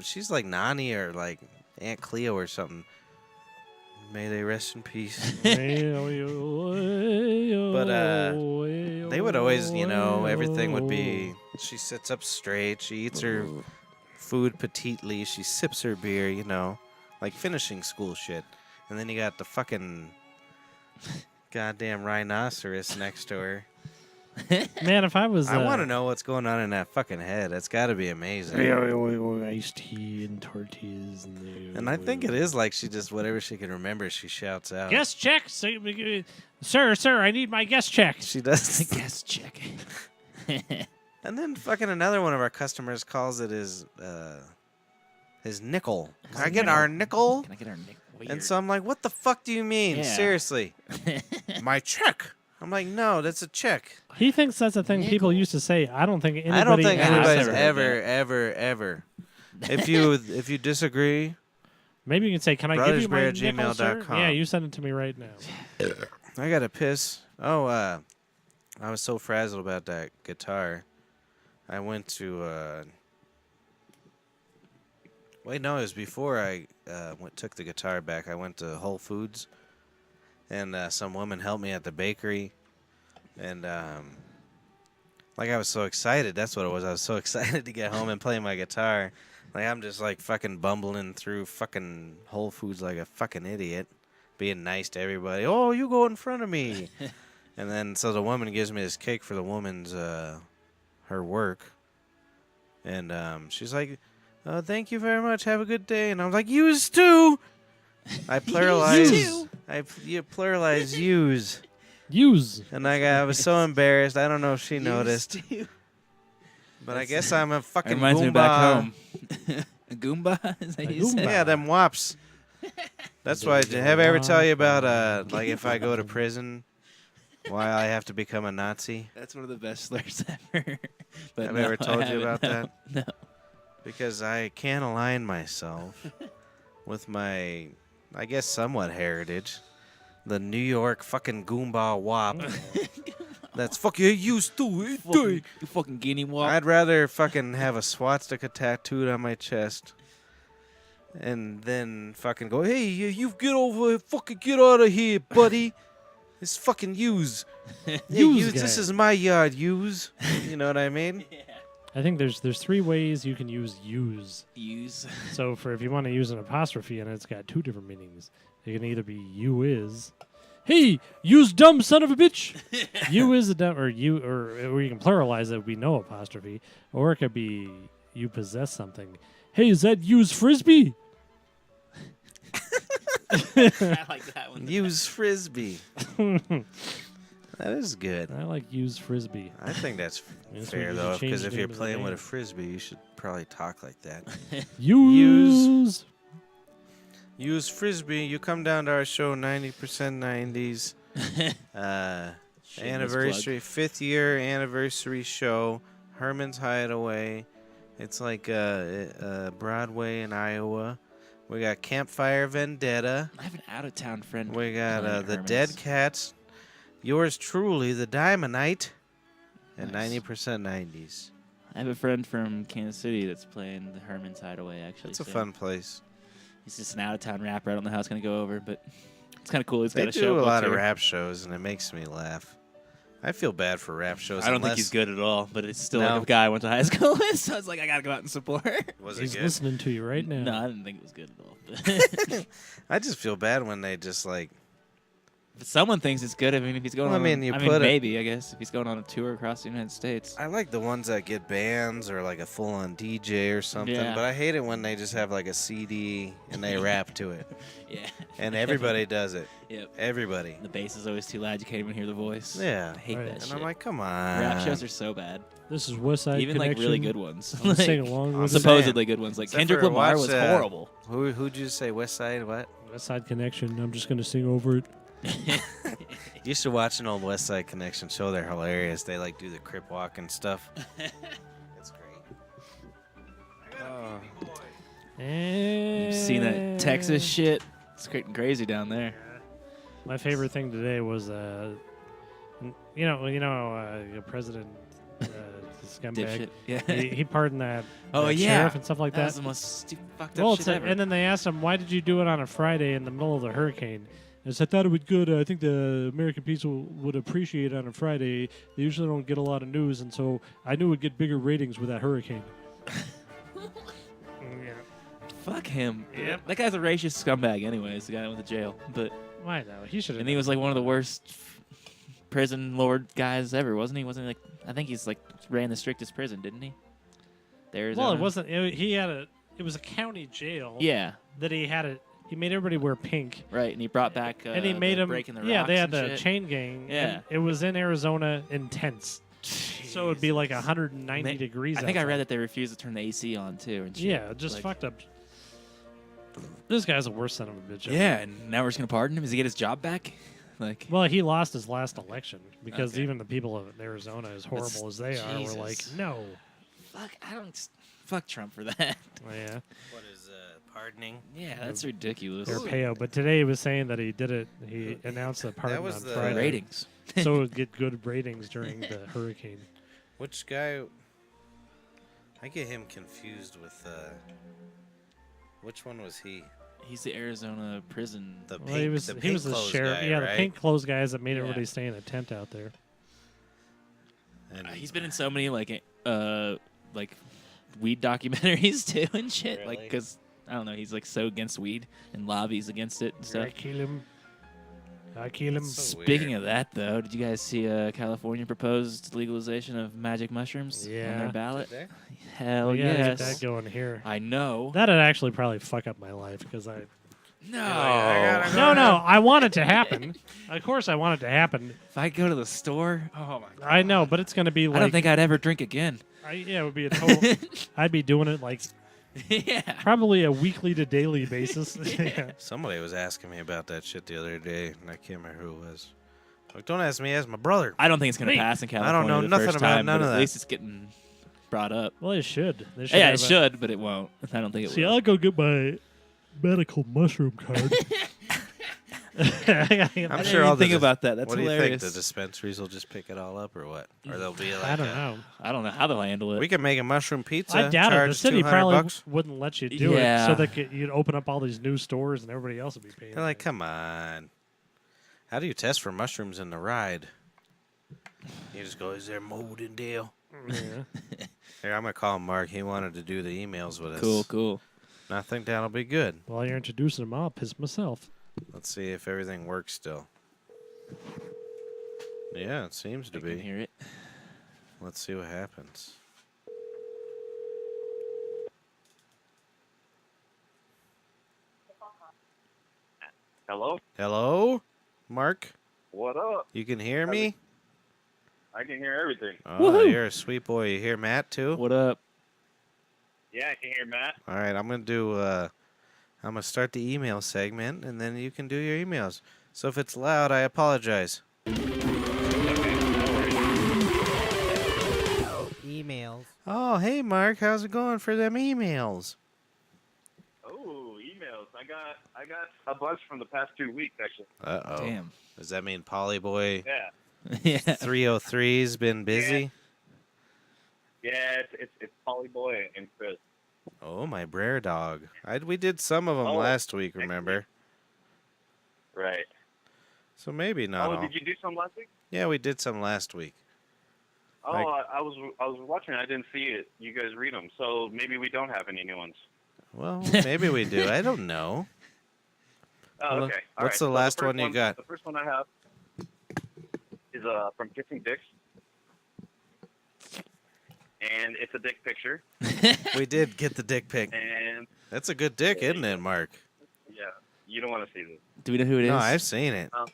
she's like Nani or like Aunt Cleo or something. May they rest in peace. But they would always, everything would be. She sits up straight. She eats her food petitely. She sips her beer. Like finishing school shit. And then you got the fucking goddamn rhinoceros next to her. Man, if I was, I want to know what's going on in that fucking head. That's got to be amazing. iced tea and tortillas And I think it is like she just whatever she can remember, she shouts out. Guest check, sir, I need my guest check. She does. Guess check. And then fucking another one of our customers calls it his nickel. Can I get our nickel? Can I get our nick? And so I'm like, what the fuck do you mean? Yeah. Seriously. My check. I'm like, no, that's a check. He thinks that's a thing people used to say. I don't think anybody. I don't think has. anybody's never heard ever. If you disagree, Maybe you can say, "Can I give you my BrothersBrer@gmail.com. nickel, sir?" Yeah, you send it to me right now. I gotta piss. Oh, I was so frazzled about that guitar. I went to Wait, no, it was before I took the guitar back. I went to Whole Foods, and some woman helped me at the bakery, and like I was so excited. That's what it was. I was so excited to get home and play my guitar. Like I'm just like fucking bumbling through fucking Whole Foods like a fucking idiot, being nice to everybody. Oh, you go in front of me. And then so the woman gives me this cake for the woman's her work, and she's like, "Thank you very much. Have a good day." And I was like, "Yous too." I pluralized. You pluralized use. Use. And I was so embarrassed. I don't know if she noticed. But I guess I'm a fucking reminds Goomba. me back home. A Goomba? Is that you said? Yeah, them wops. That's why. Have I ever tell you about like if I go to prison, why I have to become a Nazi? That's one of the best slurs ever. But Have no, I ever told you about no, that? No. Because I can't align myself with my, I guess, somewhat heritage. The New York fucking Goomba wop. That's fucking used to it. You fucking guinea wop. I'd rather fucking have a swastika tattooed on my chest and then fucking go, "Hey, you get over here, fucking get out of here, buddy. It's fucking use. Use This guy. is my yard, use." You know what I mean? I think there's 3 ways you can use Use. So for if you want to use an apostrophe in it, it's got 2 different meanings. It can either be you is, hey, use dumb son of a bitch. You is a dumb, or you can pluralize it would be no apostrophe, or it could be you possess something. Hey, is that use frisbee? I like that one. Use frisbee. That is good. I like use frisbee. I think that's Yes, fair we though, should because change if the you're name of the playing with a game. frisbee, you should probably talk like that. Use. Use frisbee. You come down to our show, 90% 90s. Anniversary, 5th year anniversary show, Herman's Hideaway. It's like Broadway in Iowa. We got Campfire Vendetta. I have an out-of-town friend. We got playing the Herman's. Dead Cats. Yours truly, the Diamondite. And Nice. 90% 90s. I have a friend from Kansas City that's playing the Herman's Hideaway, actually. It's a so fun place. He's just an out-of-town rapper. I don't know how it's going to go over, but it's kind of cool. He's They got a show do a lot booked of here. rap shows, and it makes me laugh. I feel bad for rap shows. I don't think unless- he's good at all, but it's still No. like a guy I went to high school with, so I was like, I got to go out and support. Was it He's good? listening to you right now. No, I didn't think it was good at all. I just feel bad when they just like. If someone thinks it's good, I mean, if he's going Well, on, I mean, maybe, I guess, if he's going on a tour across the United States. I like the ones that get bands or like a full-on DJ or something, Yeah. but I hate it when they just have like a CD and they rap to it, Yeah. and everybody does it. Yep. Everybody. The bass is always too loud. You can't even hear the voice. Yeah. I hate Right. that And shit. I'm like, come on. Rap shows are so bad. This is West Side Even Connection. like really good ones. I'm Like, sing along I'm with saying- supposedly good ones. Like Except Kendrick for Lamar watch, was horrible. Who'd you say, West Side what? West Side Connection. I'm just gonna sing over it. You should watch an old West Side Connection show. They're hilarious. They like do the crip walk and stuff. It's great. Oh. You've seen that Texas shit? It's getting crazy down there. My favorite thing today was, President scumbag. Dipshit. Yeah. He pardoned that, Oh, that yeah. sheriff and stuff like That that. was the most stupid, fucked Well, up shit ever. and then they asked him, "Why did you do it on a Friday in the middle of the hurricane?" And he said, "I thought it would good. I think the American people would appreciate it on a Friday. They usually don't get a lot of news, and so I knew it'd get bigger ratings with that hurricane." Yeah. Fuck him. Yep. That guy's a racist scumbag anyways, the guy that went to jail. But Why though? He should have. and he was like one of the worst prison lord guys ever, wasn't he? Wasn't he like I think he's like ran the strictest prison, didn't he? There's Well, it wasn't. He had a. It was a county jail. Yeah, That he had it. He made everybody wear pink. right. And he brought back And he made the them. breaking the Yeah, they rocks had and the shit. chain gang. Yeah. and it was in Arizona intense. So it'd be like 190 degrees. I think I outside. read that they refused to turn the AC on too. And shit. Yeah, just Like, fucked up. This guy's the worst son of a bitch. ever. Yeah, and now we're just gonna pardon him. Does he get his job back? Like, Well, he lost his last election because Okay. even the people of Arizona, as horrible as they are, were like, Jesus. no. fuck Trump for that. Yeah, What is pardoning? Yeah, that's ridiculous. they're pale. But today he was saying that he did it. He announced the pardon was on the Friday, Ratings. so it would get good ratings during the hurricane. Which guy? I get him confused with Which one was he? He's the Arizona prison. The Well, pink, he was the the pink clothes sheriff. guy, Yeah, right? the pink clothes guys that made Yeah. everybody stay in a tent out there. And He's been in so many like weed documentaries too and shit. Like, Really? because I don't know, he's like so against weed and lobbies against it and stuff. I kill him. I kill him. So Speaking weird. of that, though, did you guys see California proposed legalization of magic mushrooms on Yeah. their ballot? Did Hell We gotta get yes. that going here. I know. That'd actually probably fuck up my life because I. No. I gotta No, no, I want it to happen. Of course, I want it to happen. If I go to the store, oh my god. I know, but it's gonna be like. I don't think I'd ever drink again. Yeah, it would be a total. I'd be doing it like Yeah. probably a weekly to daily basis. Yeah. Somebody was asking me about that shit the other day, and I can't remember who it was. Like, don't ask me, ask my brother. I don't think it's gonna Me. pass in I California. don't know the nothing first about time, none but of at that. least it's getting brought up. Well, it should. They should Yeah, have it should, but it won't. I don't think it See, will. I'll go get my medical mushroom card. I'm I sure didn't all even the think about that. That's what do you hilarious. think? The dispensaries will just pick it all up, or what? Or they'll be like, I don't know. I don't know how they'll handle it. We can make a mushroom pizza. I doubt it. charge The city $200 probably bucks. wouldn't let you do Yeah. it, so that you'd open up all these new stores and everybody else would be paying. They're like, for come on. How do you test for mushrooms in the ride? You just go, is there mold in Dale? it. Yeah. Here, I'm going to call Mark. He wanted to do the emails with us. Cool. And I think that'll be good. While you're introducing them, I'll piss myself. Let's see if everything works still. Yeah, it seems to I can be. hear it. Let's see what happens. Hello? Hello? Mark? What up? You can hear me? I can hear everything. Oh, Woohoo. you're a sweet boy. You hear Matt, too? What up? Yeah, I can hear Matt. All right, I'm going to do, I'm going to start the email segment, and then you can do your emails. So if it's loud, I apologize. Emails. Oh, hey, Mark. How's it going for them emails? Oh, emails. I got a bunch from the past 2 weeks, actually. Uh-oh. Damn. Does that mean Polyboy Yeah. Yeah. 303's been busy? Yeah, it's Polly Boy and Chris. Oh, my Brer dog. We did some of them Oh, last week, remember? Right. So maybe not Oh, all. did you do some last week? Yeah, we did some last week. Oh, Like- I was watching. I didn't see it. You guys read them, so maybe we don't have any new ones. Well, maybe we do. I don't know. Oh, Well, okay. what's All right. the So last first one you got? The first one I have is from Kissing Dicks, and it's a dick picture. We did get the dick pic. And That's a good dick, isn't it, Mark? yeah, you don't want to see this. Do we know who it is? No, I've seen it. Oh.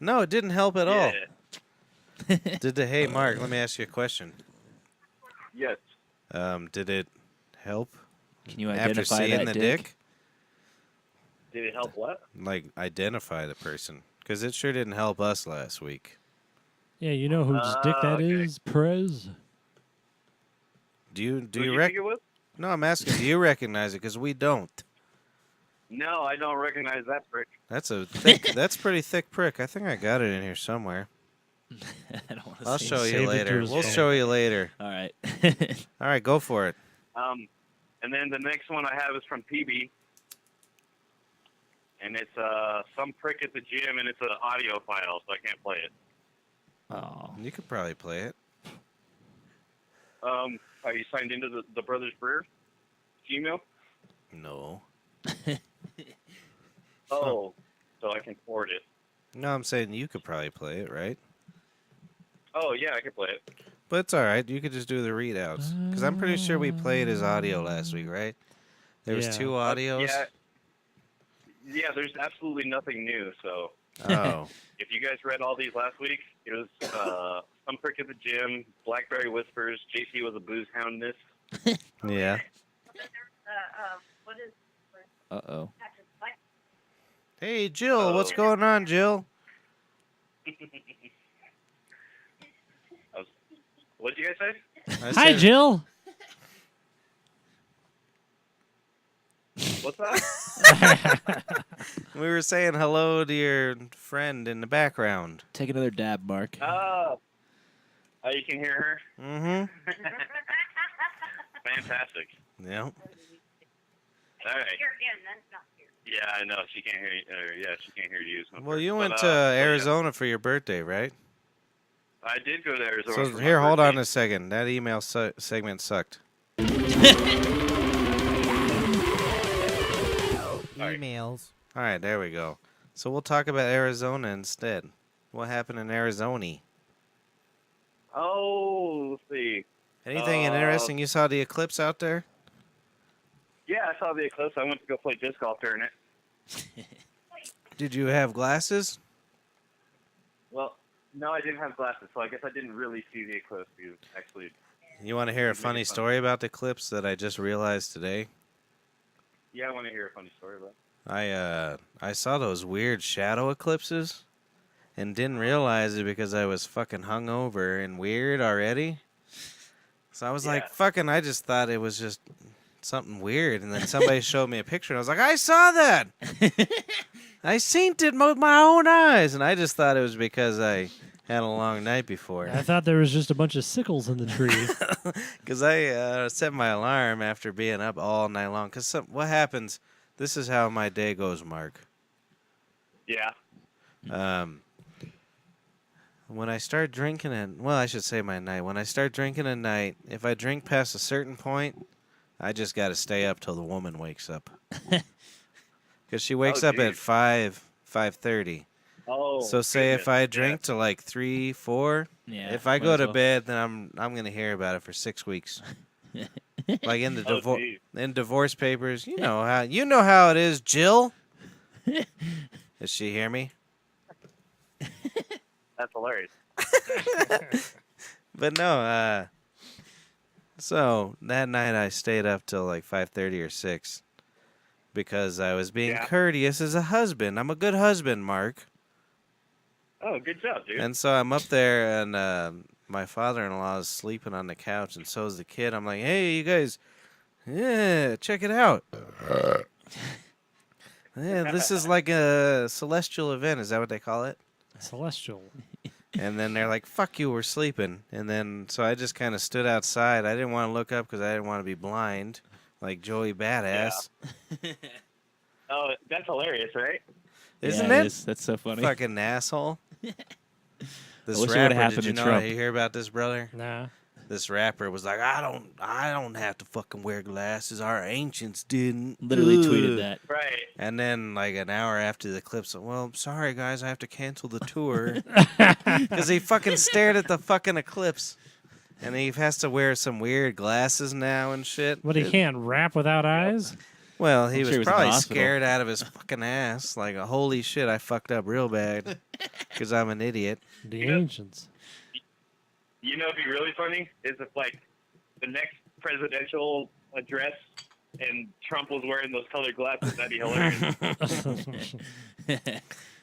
No, it didn't help at all. Yeah. Hey, Mark, let me ask you a question. Yes. Did it help Can you after identify seeing that the dick? dick? Did it help? What? Like, identify the person. Because it sure didn't help us last week. Yeah, you know whose dick that okay. is, Prez? Do you Who you do you rec- think it was? No, I'm asking, do you recognize it? Because we don't. No, I don't recognize that prick. That's a thick, that's pretty thick prick. I think I got it in here somewhere. I don't want to I'll see show it. you Saved it to later. his We'll phone. show you later. All right. All right, go for it. And then the next one I have is from PB, and it's some prick at the gym, and it's an audio file, so I can't play it. Oh. You could probably play it. Are you signed into the BrothersBrer Gmail? No. Oh, so I can forward it. No, I'm saying you could probably play it, right? Oh yeah, I can play it. But it's all right. You could just do the readouts. Because I'm pretty sure we played his audio last week, right? There was Yeah. 2 audios. Yeah, there's absolutely nothing new. So Oh. if you guys read all these last week, it was some prick at the gym, Blackberry Whispers, JC was a booze houndness. Yeah. What is Uh-oh. Hey, Jill. What's Oh. going on, Jill? What did you guys say? I Hi, said- Jill. What's that? We were saying hello to your friend in the background. Take another dab, Mark. Oh, you can hear her? Mm-hmm. Fantastic. Yep. All right. You're in, then not here. Yeah, I know. She can't hear you. She can't hear you. Well, you went to Arizona for your birthday, right? I did go to Arizona. So for my here, hold birthday. on a second. That email segment sucked. Emails. All right, there we go. So we'll talk about Arizona instead. What happened in Arizona? Oh, let's see. Anything interesting? You saw the eclipse out there? Yeah, I saw the eclipse. I went to go play disc golf during it. Did you have glasses? Well, no, I didn't have glasses, so I guess I didn't really see the eclipse. Actually, You want to hear a Really funny fun. story about the eclipse that I just realized today? yeah, I want to hear a funny story about it. I saw those weird shadow eclipses and didn't realize it because I was fucking hungover and weird already. So I was like, Yeah. fucking, I just thought it was just something weird. And then somebody showed me a picture and I was like, I saw that. I seen it with my own eyes. And I just thought it was because I had a long night before. I thought there was just a bunch of sickles in the tree. Because I set my alarm after being up all night long. Because what happens, this is how my day goes, Mark. Yeah. When I start drinking I should say my night. When I start drinking at night, if I drink past a certain point, I just got to stay up till the woman wakes up. Because she wakes up at geez. 5:30. Oh. So say if goodness. I drink to like 3, 4, Yeah. if I might go as to well. bed, then I'm gonna hear about it for 6 weeks. Like in the geez. in divorce papers, you know how it is, Jill. Does she hear me? That's hilarious. But no, so that night I stayed up till like 5:30 or 6 because I was being Yeah. courteous as a husband. I'm a good husband, Mark. Oh, good job, dude. And so I'm up there, and my father-in-law is sleeping on the couch, and so is the kid. I'm like, hey, you guys, yeah, check it out. Yeah, this is like a celestial event. Is that what they call it? Celestial. And then they're like, fuck you, we're sleeping. And then, so I just kind of stood outside. I didn't want to look up because I didn't want to be blind, like Joey Badass. Oh, that's hilarious, right? Isn't Yeah, it? is. That's so funny. Fucking asshole. This wish it would've rapper, happened did you to know? Trump. You hear about this, brother? Nah. This rapper was like, I don't have to fucking wear glasses. Our ancients didn't. Literally Ugh." tweeted that. Right. And then, like an hour after the clip, so, well, sorry guys, I have to cancel the tour because he fucking stared at the fucking eclipse, and he has to wear some weird glasses now and shit. But he can't rap without eyes? Well, he I'm was sure he was in the probably hospital. scared out of his fucking ass. Like, holy shit, I fucked up real bad because I'm an idiot. The Yeah. ancients. You know, it'd be really funny is if like the next presidential address and Trump was wearing those colored glasses. That'd be hilarious.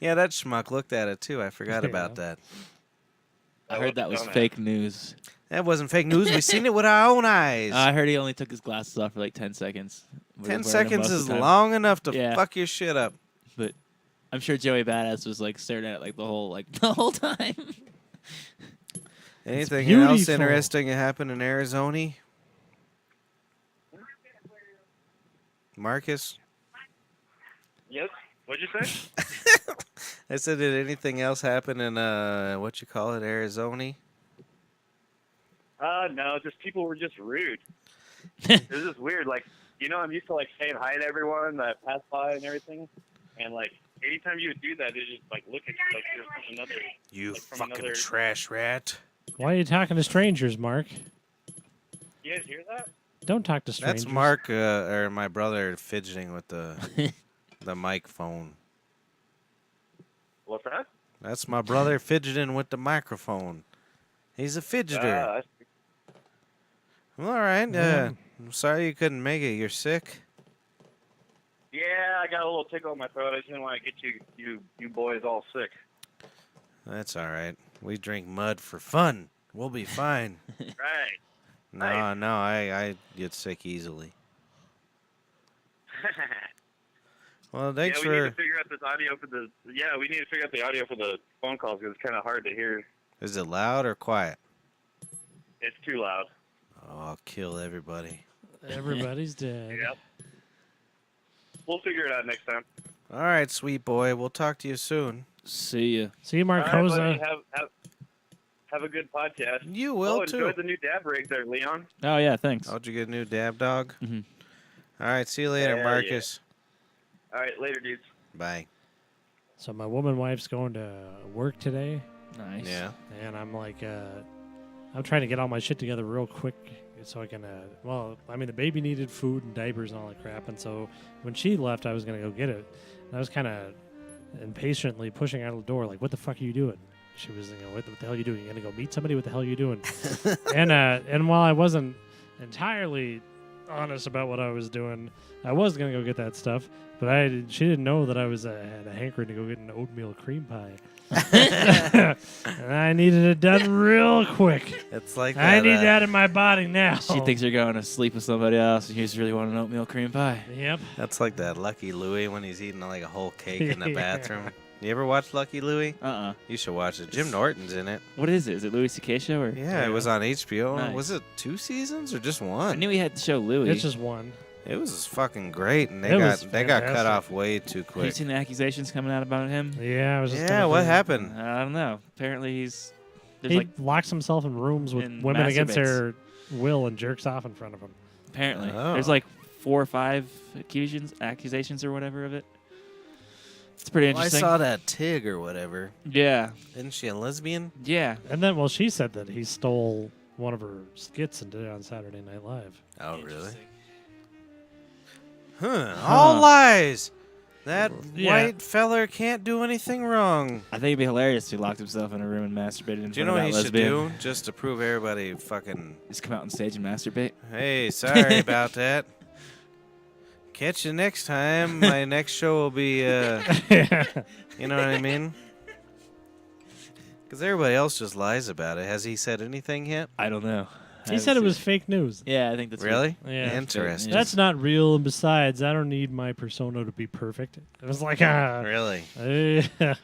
Yeah, that schmuck looked at it too. I forgot Yeah. about that. I heard that was Dumbass. fake news. That wasn't fake news. We seen it with our own eyes. I heard he only took his glasses off for like 10 seconds. He 10 was wearing them seconds most of is the time. long enough to Yeah. fuck your shit up. But I'm sure Joey Badass was like staring at it like the whole time. Anything else beautiful. interesting that happened in Arizona? Marcus? Yes. What'd you say? I said, did anything else happen in, what you call it, Arizona? No, just people were just rude. It was just weird. Like, you know, I'm used to like saying hi to everyone that I pass by and everything, and like anytime you would do that, they just like look at you like you're from another. You Like from fucking another- trash rat. Why are you talking to strangers, Mark? You guys hear that? Don't talk to strangers. That's Mark, or my brother fidgeting with the mic phone. What's that? That's my brother fidgeting with the microphone. He's a fidgeter. All right. Yeah. I'm sorry you couldn't make it. You're sick. Yeah, I got a little tickle in my throat. I just didn't want to get you boys all sick. That's all right. We drink mud for fun. We'll be fine. Right. No, Nice. no, I get sick easily. Well, thanks yeah, we need for. to figure out this audio for the. Yeah, we need to figure out the audio for the phone calls because it's kind of hard to hear. Is it loud or quiet? It's too loud. Oh, I'll kill everybody. Everybody's dead. Yep. We'll figure it out next time. All right, sweet boy. We'll talk to you soon. See ya. See you, All right, Marcosa. buddy, have a good podcast. You will, enjoy too. the new dab rig there, Leon. Oh yeah, thanks. How'd you get a new dab dog? Mhm. All right, see you later, Hell Marcus. All right, later, dudes. Bye. So my woman wife's going to work today, Nice. Yeah. and I'm like, I'm trying to get all my shit together real quick so I can. Well, I mean, the baby needed food and diapers and all that crap, and so when she left, I was gonna go get it. And I was kind of impatiently pushing out of the door, like, "What the fuck are you doing?" She was, what the hell are you doing? You gonna go meet somebody? What the hell are you doing? and while I wasn't entirely honest about what I was doing, I was gonna go get that stuff, but she didn't know that I was had a hankering to go get an oatmeal cream pie, and I needed it done real quick. It's like I that, need that in my body now. She thinks you're going to sleep with somebody else, and you just really want an oatmeal cream pie. Yep. That's like that Lucky Louie when he's eating like a whole cake in the Yeah. bathroom. You ever watch Lucky Louie? Uh-uh. You should watch it. Jim Norton's in it. What is it? Is it Louis C.K. show or? Yeah, it was on HBO. Nice. Was it 2 seasons or just I one? knew he had the show Louis. It's just one. It was fucking great, and It they was got cut fantastic. off way too Have you quick. seen the accusations coming out about him? Yeah, I was just. Yeah, gonna what say- happened? I don't know. Apparently there's He like locks himself in rooms with and women against masturbates. their will and jerks off in front of them. apparently Oh. there's like 4 or 5 accusations or whatever of it. It's pretty Well, I interesting. saw that Tig or whatever. Yeah, Isn't she a lesbian? yeah. And then, well, she said that he stole one of her skits and did it on Saturday Night Live. Oh, really? Interesting. Huh. All lies. That Yeah. white feller can't do anything wrong. I think it'd be hilarious if he locked himself in a room and masturbated in Do you front know of what that he should lesbian. do? Just to prove everybody fucking... Just come out on stage and masturbate. Hey, sorry about that. Catch you next time. My next show will be, you know what I mean? Because everybody else just lies about it. Has he said anything yet? I don't know. He said it was fake news. Yeah, I think that's Really? Yeah. Interesting. Yeah. That's not real, and besides, I don't need my persona to be perfect. It was like, Really? yeah.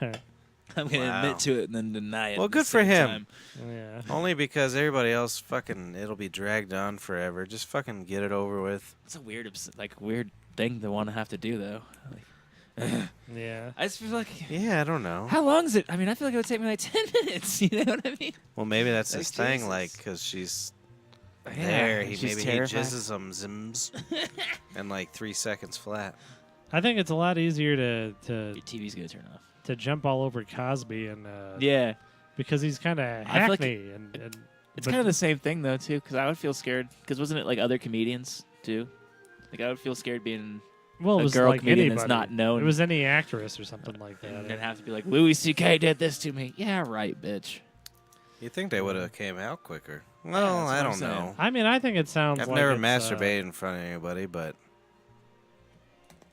I'm gonna Wow. admit to it and then deny it. Well, at the good for same him. time. Only because everybody else fucking... It'll be dragged on forever. Just fucking get it over with. It's a weird, weird thing to want to have to do, though. Like, Yeah. I just feel like, Yeah, I don't know. how long is it? I mean, I feel like it would take me like 10 minutes. You know what I mean? Well, maybe that's Like, his thing, Jesus. like, because she's Yeah, there. she's Maybe he terrified. jizzes some zims in like 3 seconds flat. I think it's a lot easier to Your TV's gonna turn off. to jump all over Cosby and Yeah, because he's kind of I feel like hackney and it's but- kind of the same thing though too. Because I would feel scared. Because wasn't it like other comedians too? Like I would feel scared being well, it a was girl like comedian anybody. that's not known. It was any actress or something like that. and then have to be like Louis C.K. did this to me. Yeah, right, bitch. You think they would have came out quicker? that's Well, what I I'm don't saying. know. I mean, I think it sounds I've like never it's, masturbated in front of anybody, but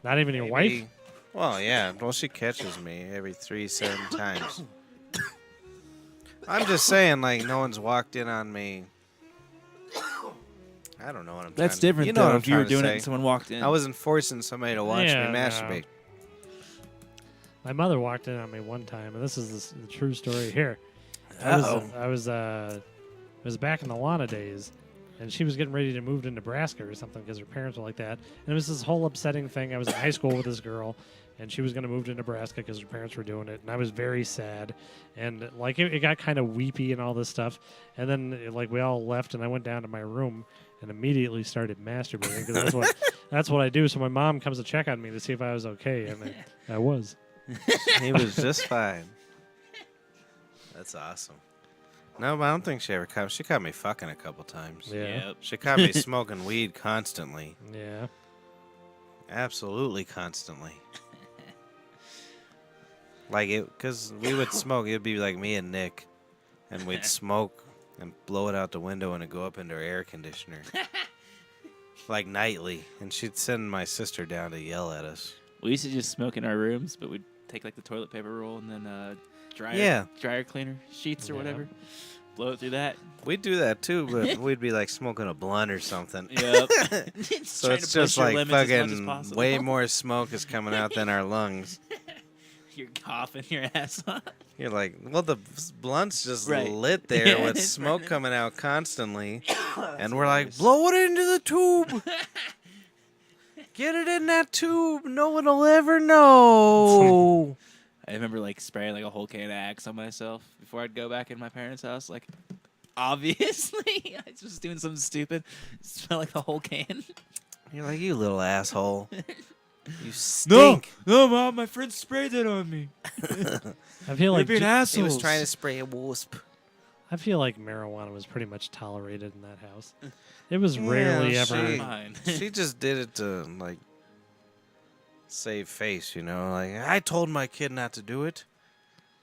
not even your wife. maybe- Well, yeah. Well, she catches me every 3-7 times. I'm just saying, like, no one's walked in on me. I don't know what I'm. That's trying to- different You know though. what I'm If you were trying to doing it say. and someone walked in. I wasn't forcing somebody to watch Yeah, me no. masturbate. My mother walked in on me one time, and this is the true story here. Uh-oh. I was back in the Lana days, and she was getting ready to move to Nebraska or something because her parents were like that. And it was this whole upsetting thing. I was in high school with this girl, and she was going to move to Nebraska because her parents were doing it, and I was very sad. And like it got kind of weepy and all this stuff. And then like we all left, and I went down to my room and immediately started masturbating because that's what I do. So my mom comes to check on me to see if I was okay, and I was. He was just fine. That's awesome. No, but I don't think she ever caught. She caught me fucking a couple times. Yeah. Yep. She caught me smoking weed constantly. Yeah. Absolutely constantly. Like it, because we would smoke. It'd be like me and Nick, and we'd smoke and blow it out the window, and it'd go up into her air conditioner, like nightly. And she'd send my sister down to yell at us. We used to just smoke in our rooms, but we'd take like the toilet paper roll and then dryer cleaner sheets or Yeah. whatever, blow it through that. We'd do that too, but we'd be like smoking a blunt or something. Yep. So it's just like fucking way more smoke is coming out than our lungs. You're coughing your ass off. You're like, well, the blunt's just Right. lit there Yeah, with it's smoke burning. coming out constantly. And we're like, blow it into the tube. Get it in that tube. No one will ever know. I remember like spraying like a whole can of Axe on myself before I'd go back in my parents' house. Like, obviously, I was just doing something stupid. Smell like the whole can. You're like, you little asshole. You stink. No, Mom, my friend sprayed that on me. I feel like You're being He was assholes. trying to spray a wasp. I feel like marijuana was pretty much tolerated in that house. It was rarely Yeah, ever. Mine. She just did it to, like, save face, you know? Like, I told my kid not to do it.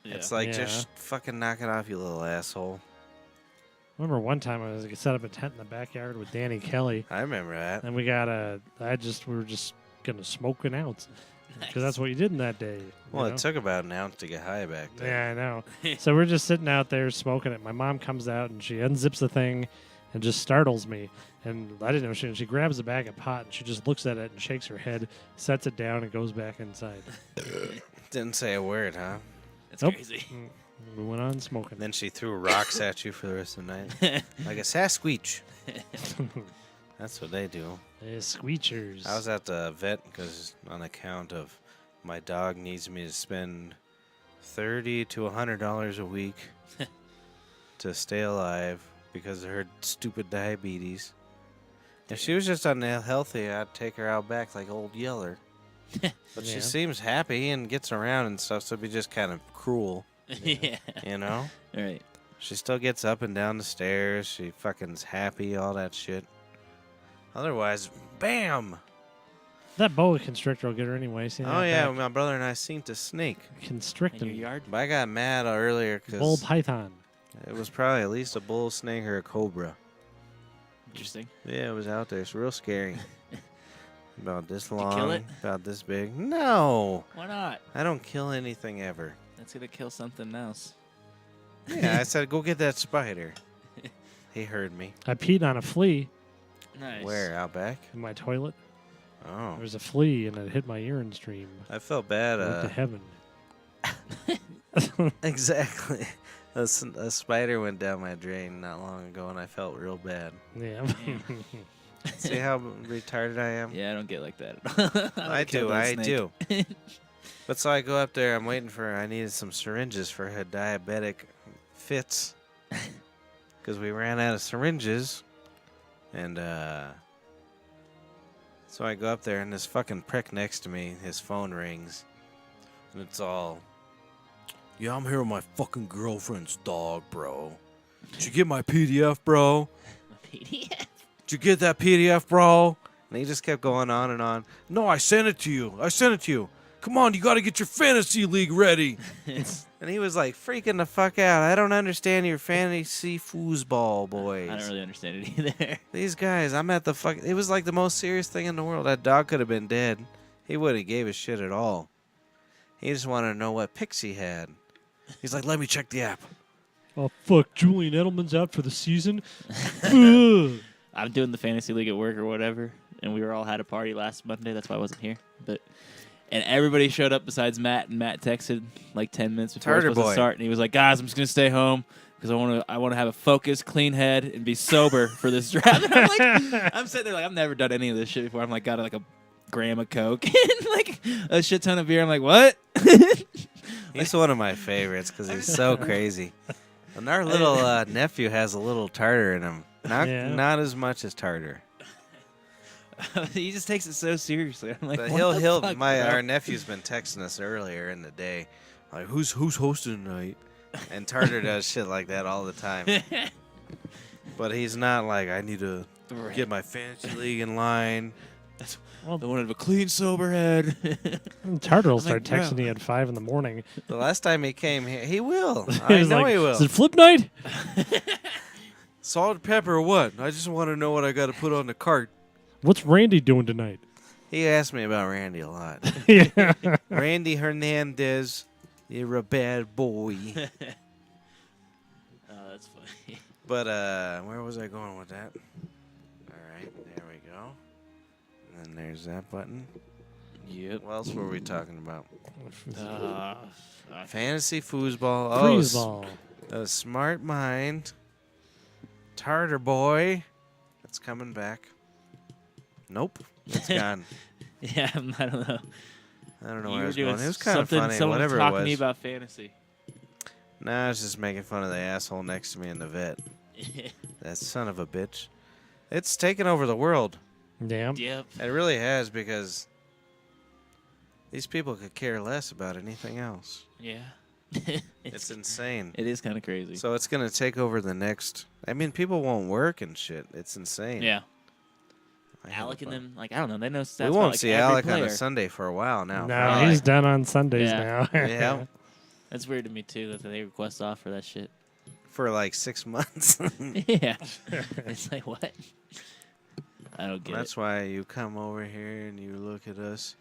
Yeah. It's like, Yeah. just fucking knock it off, you little asshole. I remember one time I was set up a tent in the backyard with Danny Kelly, I remember that. and we were just gonna smoke an ounce because that's what you did in that day. Well, you know? it took about an ounce to get high back then. Yeah, I know. So we're just sitting out there smoking it. My mom comes out and she unzips the thing and just startles me. And I didn't know she grabs a bag of pot and she just looks at it and shakes her head, sets it down, and goes back inside. Didn't say a word, huh? That's Nope. crazy. We went on smoking. Then she threw rocks at you for the rest of the night. Like a Sasquatch. That's what they do. Squeechers. I was at the vet because on account of my dog needs me to spend $30 to $100 a week to stay alive because of her stupid diabetes. If she was just unhealthy, I'd take her out back like old Yeller. But she Yeah. seems happy and gets around and stuff, so it'd be just kind of cruel, Yeah. you know? All right. She still gets up and down the stairs. She fucking's happy, all that shit. Otherwise, bam! That boa constrictor will get her anyway. See Oh, that yeah, back? my brother and I seen a snake. In your Constricting. yard? But I got mad earlier Bull because python. it was probably at least a bull snake or a cobra. Interesting. Yeah, it was out there. It's real scary. About this you long, kill it? about this big. No! Why not? I don't kill anything ever. That's gonna kill something else. Yeah, I said, go get that spider. He heard me. I peed on a flea Nice. Where? Out back? in my toilet. Oh. There was a flea and it hit my urine stream. I felt bad. Went to heaven. Exactly. A spider went down my drain not long ago, and I felt real bad. Yeah. See how retarded I am? Yeah, I don't get like that. I do. But so I go up there. I'm waiting I needed some syringes for her diabetic fits. Because we ran out of syringes. And so I go up there, and this fucking prick next to me, his phone rings. And it's all, yeah, I'm here with my fucking girlfriend's dog, bro. Did you get my PDF, bro? PDF. Did you get that PDF, bro? And he just kept going on and on. No, I sent it to you. Come on, you got to get your fantasy league ready. And he was like freaking the fuck out. I don't understand your fantasy foosball, boys. I don't really understand it either. These guys, I'm at the fuck. It was like the most serious thing in the world. That dog could have been dead. He wouldn't have gave a shit at all. He just wanted to know what picks he had. He's like, let me check the app. Oh, fuck. Julian Edelman's out for the season. Ugh. I'm doing the fantasy league at work or whatever, and we all had a party last Monday. That's why I wasn't here. And everybody showed up besides Matt, and Matt texted like 10 minutes before I was Tartar supposed boy. to start, and he was like, "Guys, I'm just gonna stay home because I want to have a focused, clean head and be sober for this draft." And I'm like, I'm sitting there like I've never done any of this shit before. I'm like got like a gram of coke and like a shit ton of beer. I'm like, what? He's one of my favorites because he's so crazy. And our little nephew has a little tartar in him. Not as much as tartar. He just takes it so seriously. I'm like, But what the fuck, bro? our nephew's been texting us earlier in the day, like who's hosting tonight, and Tartar does shit like that all the time. But he's not like I need to get my fantasy league in line. I wanted a clean, sober head. Tartar will I'm like, start texting bro. you at 5 in the morning. The last time he came here, he will. I He's know like, he will. Is it flip night? Salt and pepper or what? I just want to know what I got to put on the cart. What's Randy doing tonight? He asked me about Randy a lot. Yeah. Randy Hernandez, you're a bad boy. Oh, that's funny. But where was I going with that? All right, there we go. And then there's that button. Yep. What else were we talking about? I Fantasy foosball. Freezeball. A smart mind. Tartar boy. It's coming back. Nope, it's gone. Yeah, I don't know. I don't know You where I were was doing going. It was kind of something. funny. Someone Whatever was it talking to me was. about fantasy. Nah, I was just making fun of the asshole next to me in the vet. That son of a bitch. It's taken over the world. Damn. Yep. It really has, because these people could care less about anything else. Yeah. It's insane. It is kind of crazy. So it's going to take over the next... I mean, people won't work and shit. It's insane. Yeah. I have Alec a and bu- them, like, I don't know. They know stats We about, won't like, see every Alec player. on a Sunday for a while now. No, probably. he's done on Sundays Yeah. now. Yeah. That's weird to me, too, that they request off for that shit. For like 6 months. Yeah. It's like, what? I don't get That's why you come over here and you look at us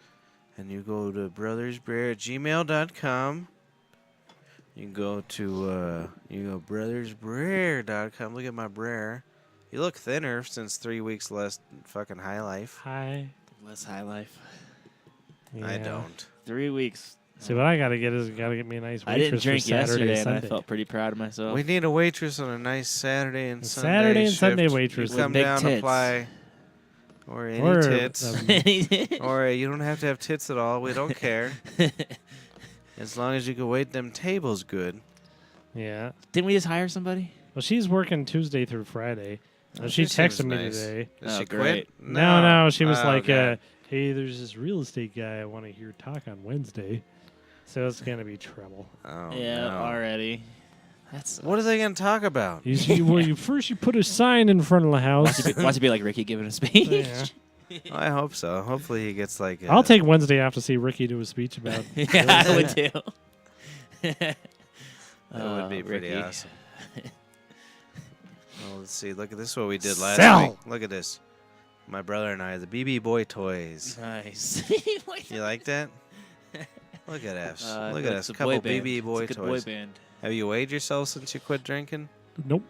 and you go to BrothersBrer@gmail.com. You can go to BrothersBrer.com. Look at my brer. You look thinner since 3 weeks less fucking high life. Hi. it. Less high life. I Yeah. don't. 3 weeks. See, what I gotta get is gotta get me a nice I waitress didn't drink for Saturday yesterday, and Sunday. and I felt pretty proud of myself. We need a waitress on a nice Saturday and Sunday Saturday and shift. Sunday waitress. You come With big down, tits. apply, or any Or, tits. um, Or you don't have to have tits at all. We don't care. As long as you can wait them tables good. Yeah. Didn't we just hire somebody? Well, she's working Tuesday through Friday. Oh, She she seems texted me nice. today. Did Oh, she great. quit? No, she was Oh, like, God. hey, there's this real estate guy I want to hear talk on Wednesday. So it's going to be trouble. Oh, yeah, no. already. That's What are they going to talk about? You see, well, first you put a sign in front of the house. watch it be like Ricky giving a speech. Yeah. I hope so. Hopefully he gets like. I'll take Wednesday off to see Ricky do a speech about. Yeah, I would too. That would be pretty Ricky. awesome. Well, let's see. Look at this. What we did last Sell. week. Look at this. My brother and I, the BB Boy toys. Nice. You like that? Look at us. Look it's at us. a Couple boy band. BB Boy It's a good toys. boy band. Have you weighed yourself since you quit drinking? Nope.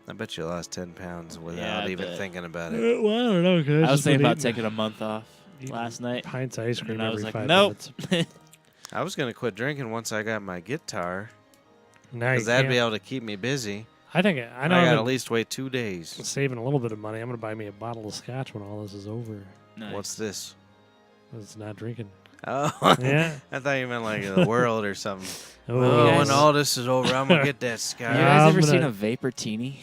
I bet you lost 10 pounds without Yeah, I even bet. thinking about it. Well, I don't know. 'Cause I was just thinking been about eating- taking a month off eating last night. pints of ice cream And I was every like, 5 nope. minutes. I was going to quit drinking once I got my guitar. Now you Because that'd be can't. able to keep me busy. I think I I know. got I'm at least wait 2 days. saving a little bit of money. I'm gonna buy me a bottle of scotch when all this is over. Nice. What's this? It's not drinking. Oh, Yeah. I thought you meant like the world or something. Oh, Oh, guys- when all this is over, I'm going to get that You sky. guys I'm ever seen gonna- a vapor teeny?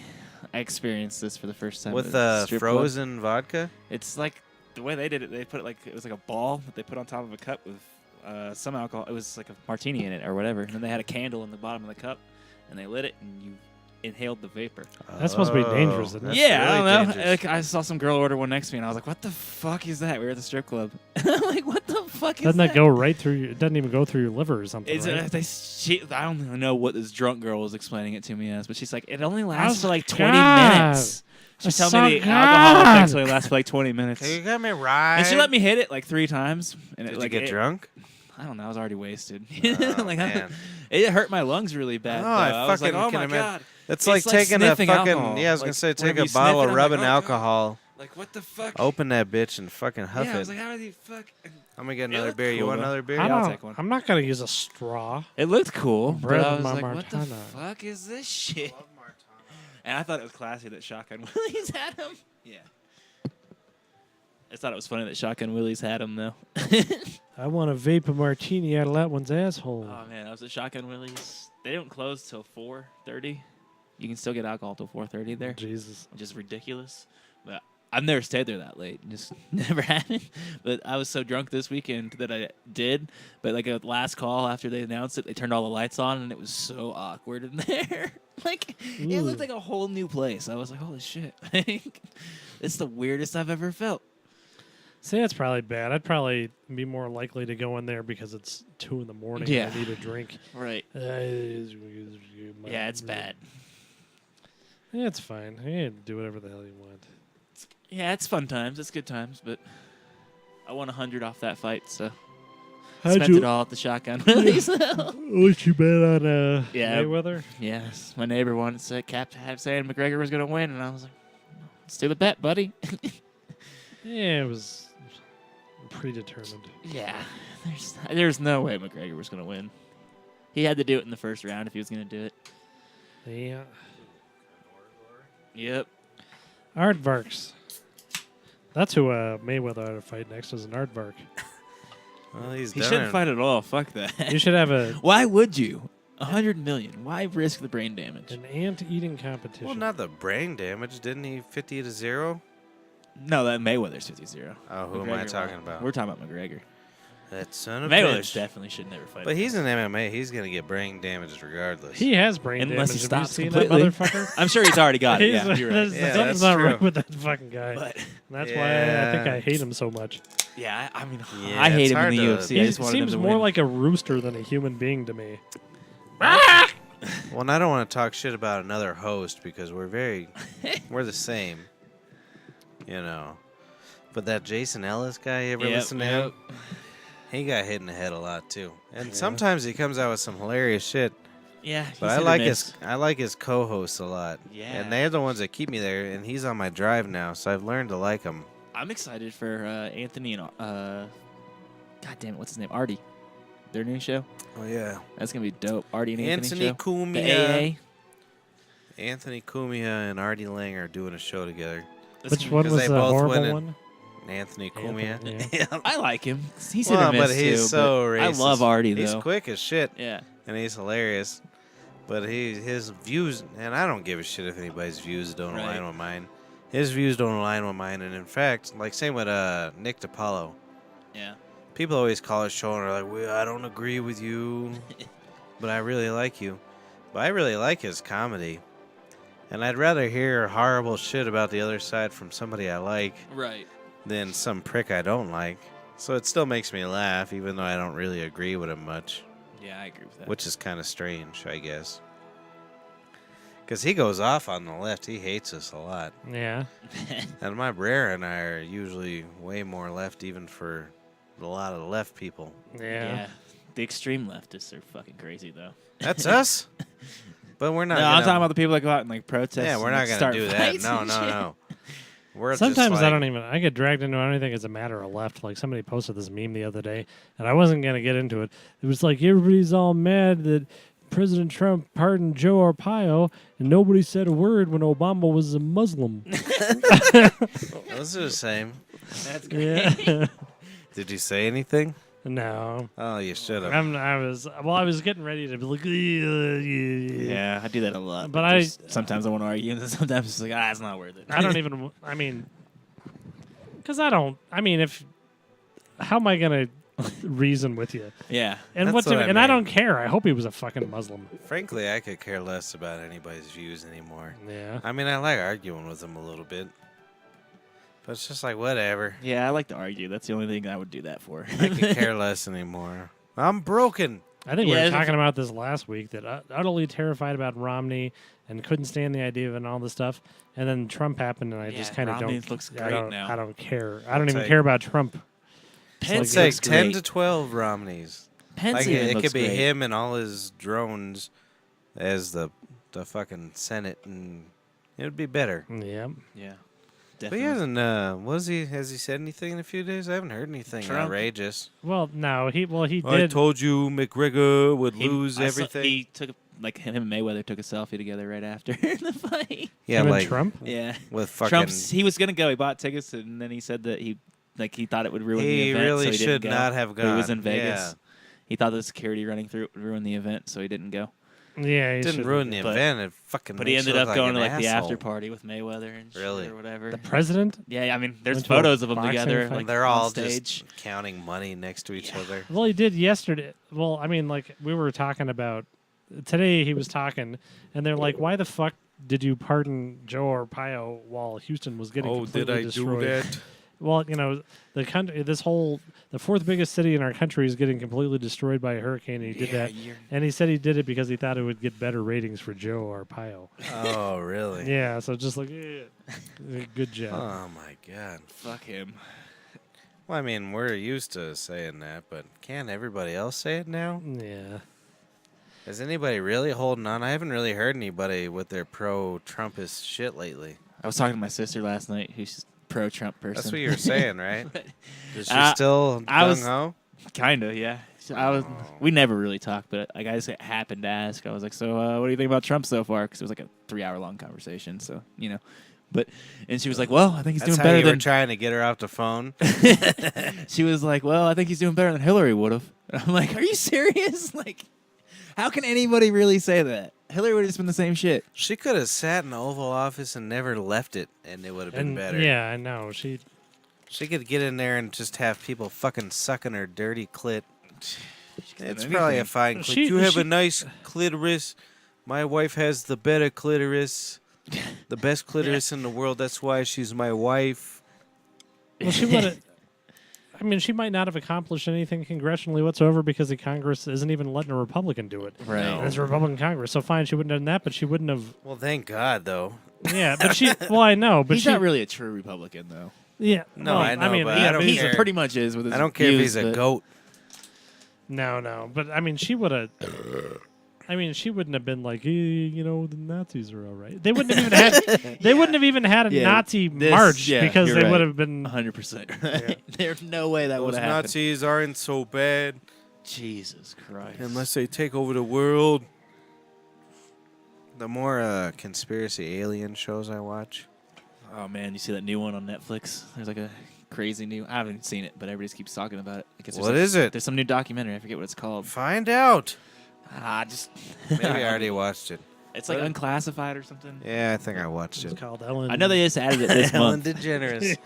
I experienced this for the first time. With at a strip club. frozen vodka? It's like the way they did it. They put it like it was like a ball that they put on top of a cup with some alcohol. It was like a martini in it or whatever. And then they had a candle in the bottom of the cup, and they lit it, and you inhaled the vapor. That's supposed to be dangerous, isn't it? That's Yeah, I really don't know. dangerous. Like, I saw some girl order one next to me, and I was like, "What the fuck is that?" We were at the strip club. I'm like, "What the fuck is Doesn't that?" that go right through? It doesn't even go through your liver or something. It's, right? I don't even know what this drunk girl was explaining it to me as, but she's like, it only lasts for like 20 God. minutes. She's That's telling me so the alcohol good. effects only last for like 20 minutes. Hey, you got me right. And she let me hit it like 3 times. And Did it, like, you get drunk? I don't know. I was already wasted. Oh, like, man. It hurt my lungs really bad. Oh, though. I was like, fucking oh can my imagine. God. It's like like taking a sniffing fucking... alcohol. Yeah, I was going Like, to say, take whenever a you bottle sniff of it, I'm rubbing like, oh, God. alcohol, Like, what the fuck? open that bitch, and fucking huff yeah, I it. was like, how do you fuck? I'm going to get It another looked beer. You cool, want though. another beer? I Yeah, I'll don't- take one. I'm not gonna use a straw. It looked cool, Bread but I with was my like, what the Martana. fuck is this shit? And I thought it was classy that Shotgun Willie's had him. Yeah. I thought it was funny that Shotgun Willie's had him, though. I want to vape a martini out of that one's asshole. Oh, man, I was at Shotgun Willie's. They don't close till 4:30. You can still get alcohol till 4:30 there, Jesus. which is ridiculous. But I've never stayed there that late. Just never happened. But I was so drunk this weekend that I did. But like a last call after they announced it, they turned all the lights on, and it was so awkward in there. Like, it looked like a whole new place. I was like, holy shit. It's the weirdest I've ever felt. See, that's probably bad. I'd probably be more likely to go in there because it's 2 in the morning Yeah. and I need a drink. Right. Yeah, it's bad. Yeah, it's fine. Yeah, do whatever the hell you want. Yeah, it's fun times. It's good times, but I won 100 off that fight, so How'd spent you- it all at the Shotgun Willie's. What you bet on Yeah. Mayweather? Yes, my neighbor wanted to say saying McGregor was going to win, and I was like, let's do the bet, buddy. Yeah, it was predetermined. Yeah, there's no way McGregor was going to win. He had to do it in the first round if he was going to do it. Yeah. Yep. Aardvarks. That's who Mayweather ought to fight next is an aardvark. Well, he's He done shouldn't it. fight at all. Fuck that. You should have Why would you? 100 million. Why risk the brain damage? an ant-eating competition. Well, not the brain damage. Didn't he 50-0? No, that Mayweather's 50-0. Oh, who am I talking about? We're talking about McGregor. That son of a Mayweather's bitch. definitely should never fight. But he's in MMA. He's going to get brain damage regardless. He has brain Unless he damage. Have you stops seen completely. that motherfucker? I'm sure he's already got it. He's- Yeah, you're right. Yeah, something's that's not true. right with that fucking guy. But That's why I think Yeah. I hate him so much. yeah, I mean, Yeah, I hate it's him in hard the to- UFC. I He just wanted him seems to more win. like a rooster than a human being to me. Well, and I don't want to talk shit about another host because we're the same, you know. But that Jason Ellis guy, you ever Yep, listen to yep. him? He got hit in the head a lot too, and sometimes he comes out with some hilarious shit. Yeah, But he's I hit or like miss. his co-hosts a lot. Yeah. and they're the ones that keep me there. And he's on my drive now, so I've learned to like him. I'm excited for Anthony and God damn it, what's his name? Artie. Their new show. Oh yeah, That's gonna be dope. Artie and Anthony show. The Cumia, AA. Anthony Cumia, and Artie Lang are doing a show together. That's Which gonna one be because was they the both horrible went in- one? Anthony Anthony, Cumia. yeah. I like him. He's Well, hit or miss but he's too, so but I racist. love Artie though. He's quick as shit, Yeah. and he's hilarious. But his views, and I don't give a shit if anybody's views don't Right. align with mine. His views don't align with mine, and in fact, like same with Nick DiPaolo. Yeah. People always call his show and are like, well, I don't agree with you, but I really like you. But I really like his comedy. And I'd rather hear horrible shit about the other side from somebody I like Right. than some prick I don't like. So it still makes me laugh, even though I don't really agree with him much, Yeah, I agree with that. which is kind of strange, I guess. Because he goes off on the left. He hates us a lot. Yeah. And my Brer and I are usually way more left, even for a lot of the left people. Yeah. The extreme leftists are fucking crazy though. That's us. But we're not. No, gonna, I'm talking about the people that go out and like protest. Yeah, we're and, not like, gonna start do that. fights No, and no, shit. no. We're Sometimes just I like, don't even. I get dragged into anything as a matter of left. Like somebody posted this meme the other day, and I wasn't gonna get into it. It was like everybody's all mad that President Trump pardoned Joe Arpaio, and nobody said a word when Obama was a Muslim. Those are the same. That's great. Yeah. Did you say anything? No. Oh, you should have. I was getting ready to be like, yeah. Yeah, I do that a lot. But just sometimes I want to argue, and then sometimes it's like, it's not worth it. I don't even. I mean, because I don't. I mean, how am I gonna reason with you? Yeah. And That's what's what it, I and I mean. don't care. I hope he was a fucking Muslim. Frankly, I could care less about anybody's views anymore. Yeah. I mean, I like arguing with them a little bit, but it's just like whatever. Yeah, I like to argue. That's the only thing I would do that for. I could care less anymore. I'm broken. I think we Yeah, were if- talking about this last week that utterly terrified about Romney and couldn't stand the idea of it and all this stuff. And then Trump happened, and I Yeah, just kind of Romney don't. looks I great don't, now. I don't care. I don't even take- care about Trump. Pence It's like looks 10 great. to 12 Romneys. Pence Like even it looks could be great. him and all his drones as the fucking Senate, and it would be better. Yeah. Yeah. But Definitely. he hasn't. Has he said anything in a few days? I haven't heard anything Trump? outrageous. Well, no. He I did. told you McGregor would He- lose I saw- everything. he took like him and Mayweather took a selfie together right after the fight. yeah, him and like Trump. Yeah. with fucking. Trump's he was gonna go. He bought tickets and then he said that he thought it would ruin the He event. really so he should didn't go. not have But He was gone. in Vegas. Yeah. He thought the security running through would ruin the event, so he didn't go. Yeah. He Didn't should've- ruin the But- event. It fucking. But he makes ended you up look going to like like an the asshole. after party with Mayweather and Really? shit or whatever. The president. Yeah, I mean, there's Went to a photos of them boxing together. fight? Like, They're on all stage. just counting money next to each Yeah. other. Well, he did yesterday. Well, I mean, like we were talking about today. He was talking, and they're like, "Why the fuck did you pardon Joe Arpaio while Houston was getting completely destroyed?" Well, you know, the country, the fourth biggest city in our country is getting completely destroyed by a hurricane. And he did that, and he said he did it because he thought it would get better ratings for Joe Arpaio. Oh, really? Yeah, so just like, good job. Oh my god. Fuck him. Well, I mean, we're used to saying that, but can't everybody else say it now? Yeah. Is anybody really holding on? I haven't really heard anybody with their pro-Trumpist shit lately. I was talking to my sister last night, who's pro-Trump person. That's what you were saying, right? Is she Uh, still I was- gung-ho? Kinda, yeah. So I was. We never really talked, but like I just happened to ask. I was like, "So, what do you think about Trump so far?" Because it was like a 3-hour long conversation. So And she was like, well, I think he's That's doing how better you were than. trying to get her off the phone. She was like, well, I think he's doing better than Hillary would have. I'm like, are you serious? Like, how can anybody really say that? Hillary would have just been the same shit. She could have sat in the Oval Office and never left it, and it would have been And better. yeah, I know. She She could get in there and just have people fucking sucking her dirty clit. It's anything. probably a fine clit. She- You have she- a nice clitoris. My wife has the better clitoris. The best clitoris in the world. That's why she's my wife. well, she would have. I mean, she might not have accomplished anything congressionally whatsoever because the Congress isn't even letting a Republican do it. Right. And it's a Republican Congress, so fine, she wouldn't have done that, but she wouldn't have. Well, thank God, though. Yeah, but she. Well, I know, but He's she. not really a true Republican, though. Yeah. No, well, I know, mean, but yeah, I don't but He care. pretty much is with his I don't care if views, he's a but- goat. No, but I mean, she would have. I mean, she wouldn't have been like, you know, the Nazis are all right. They wouldn't have even had. They wouldn't have even had a Yeah, Nazi this- march yeah, because you're they right. would have been. 100%. Yeah. There's no way that would Those have happened. Nazis aren't so bad Jesus Christ. unless they take over the world. The more conspiracy alien shows I watch. Oh, man, you see that new one on Netflix? There's like a crazy new... I haven't seen it, but everybody just keeps talking about it. I guess What is it? There's some new documentary. I forget what it's called. Find out. Just... Maybe I already watched it. It's like unclassified or something. Yeah, I think I watched It's it. called Ellen. I know they just added it this Ellen month. DeGeneres.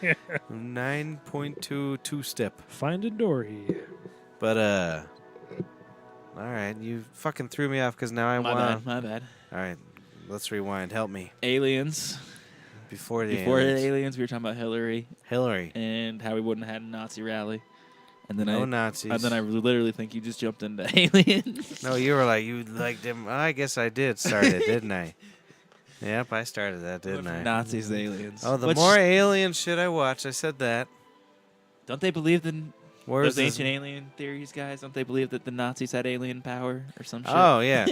9.2 two-step. Finding Dory. But, all right, you fucking threw me off because now I My want. bad, my bad. All right, let's rewind. Help me. Aliens. Before the Before the aliens. aliens, we were talking about Hillary Hillary. and how we wouldn't have had a Nazi rally. And then No I Nazis. and then I literally think you just jumped into aliens. No, you were like, you liked him. Well, I guess I did start it, didn't I? Yep, I started that, didn't I? Nazis, to aliens. Oh, the Which- more alien shit I watch, I said that. Don't they believe in Where's those this? ancient alien theories, guys? Don't they believe that the Nazis had alien power or some shit? Oh, yeah.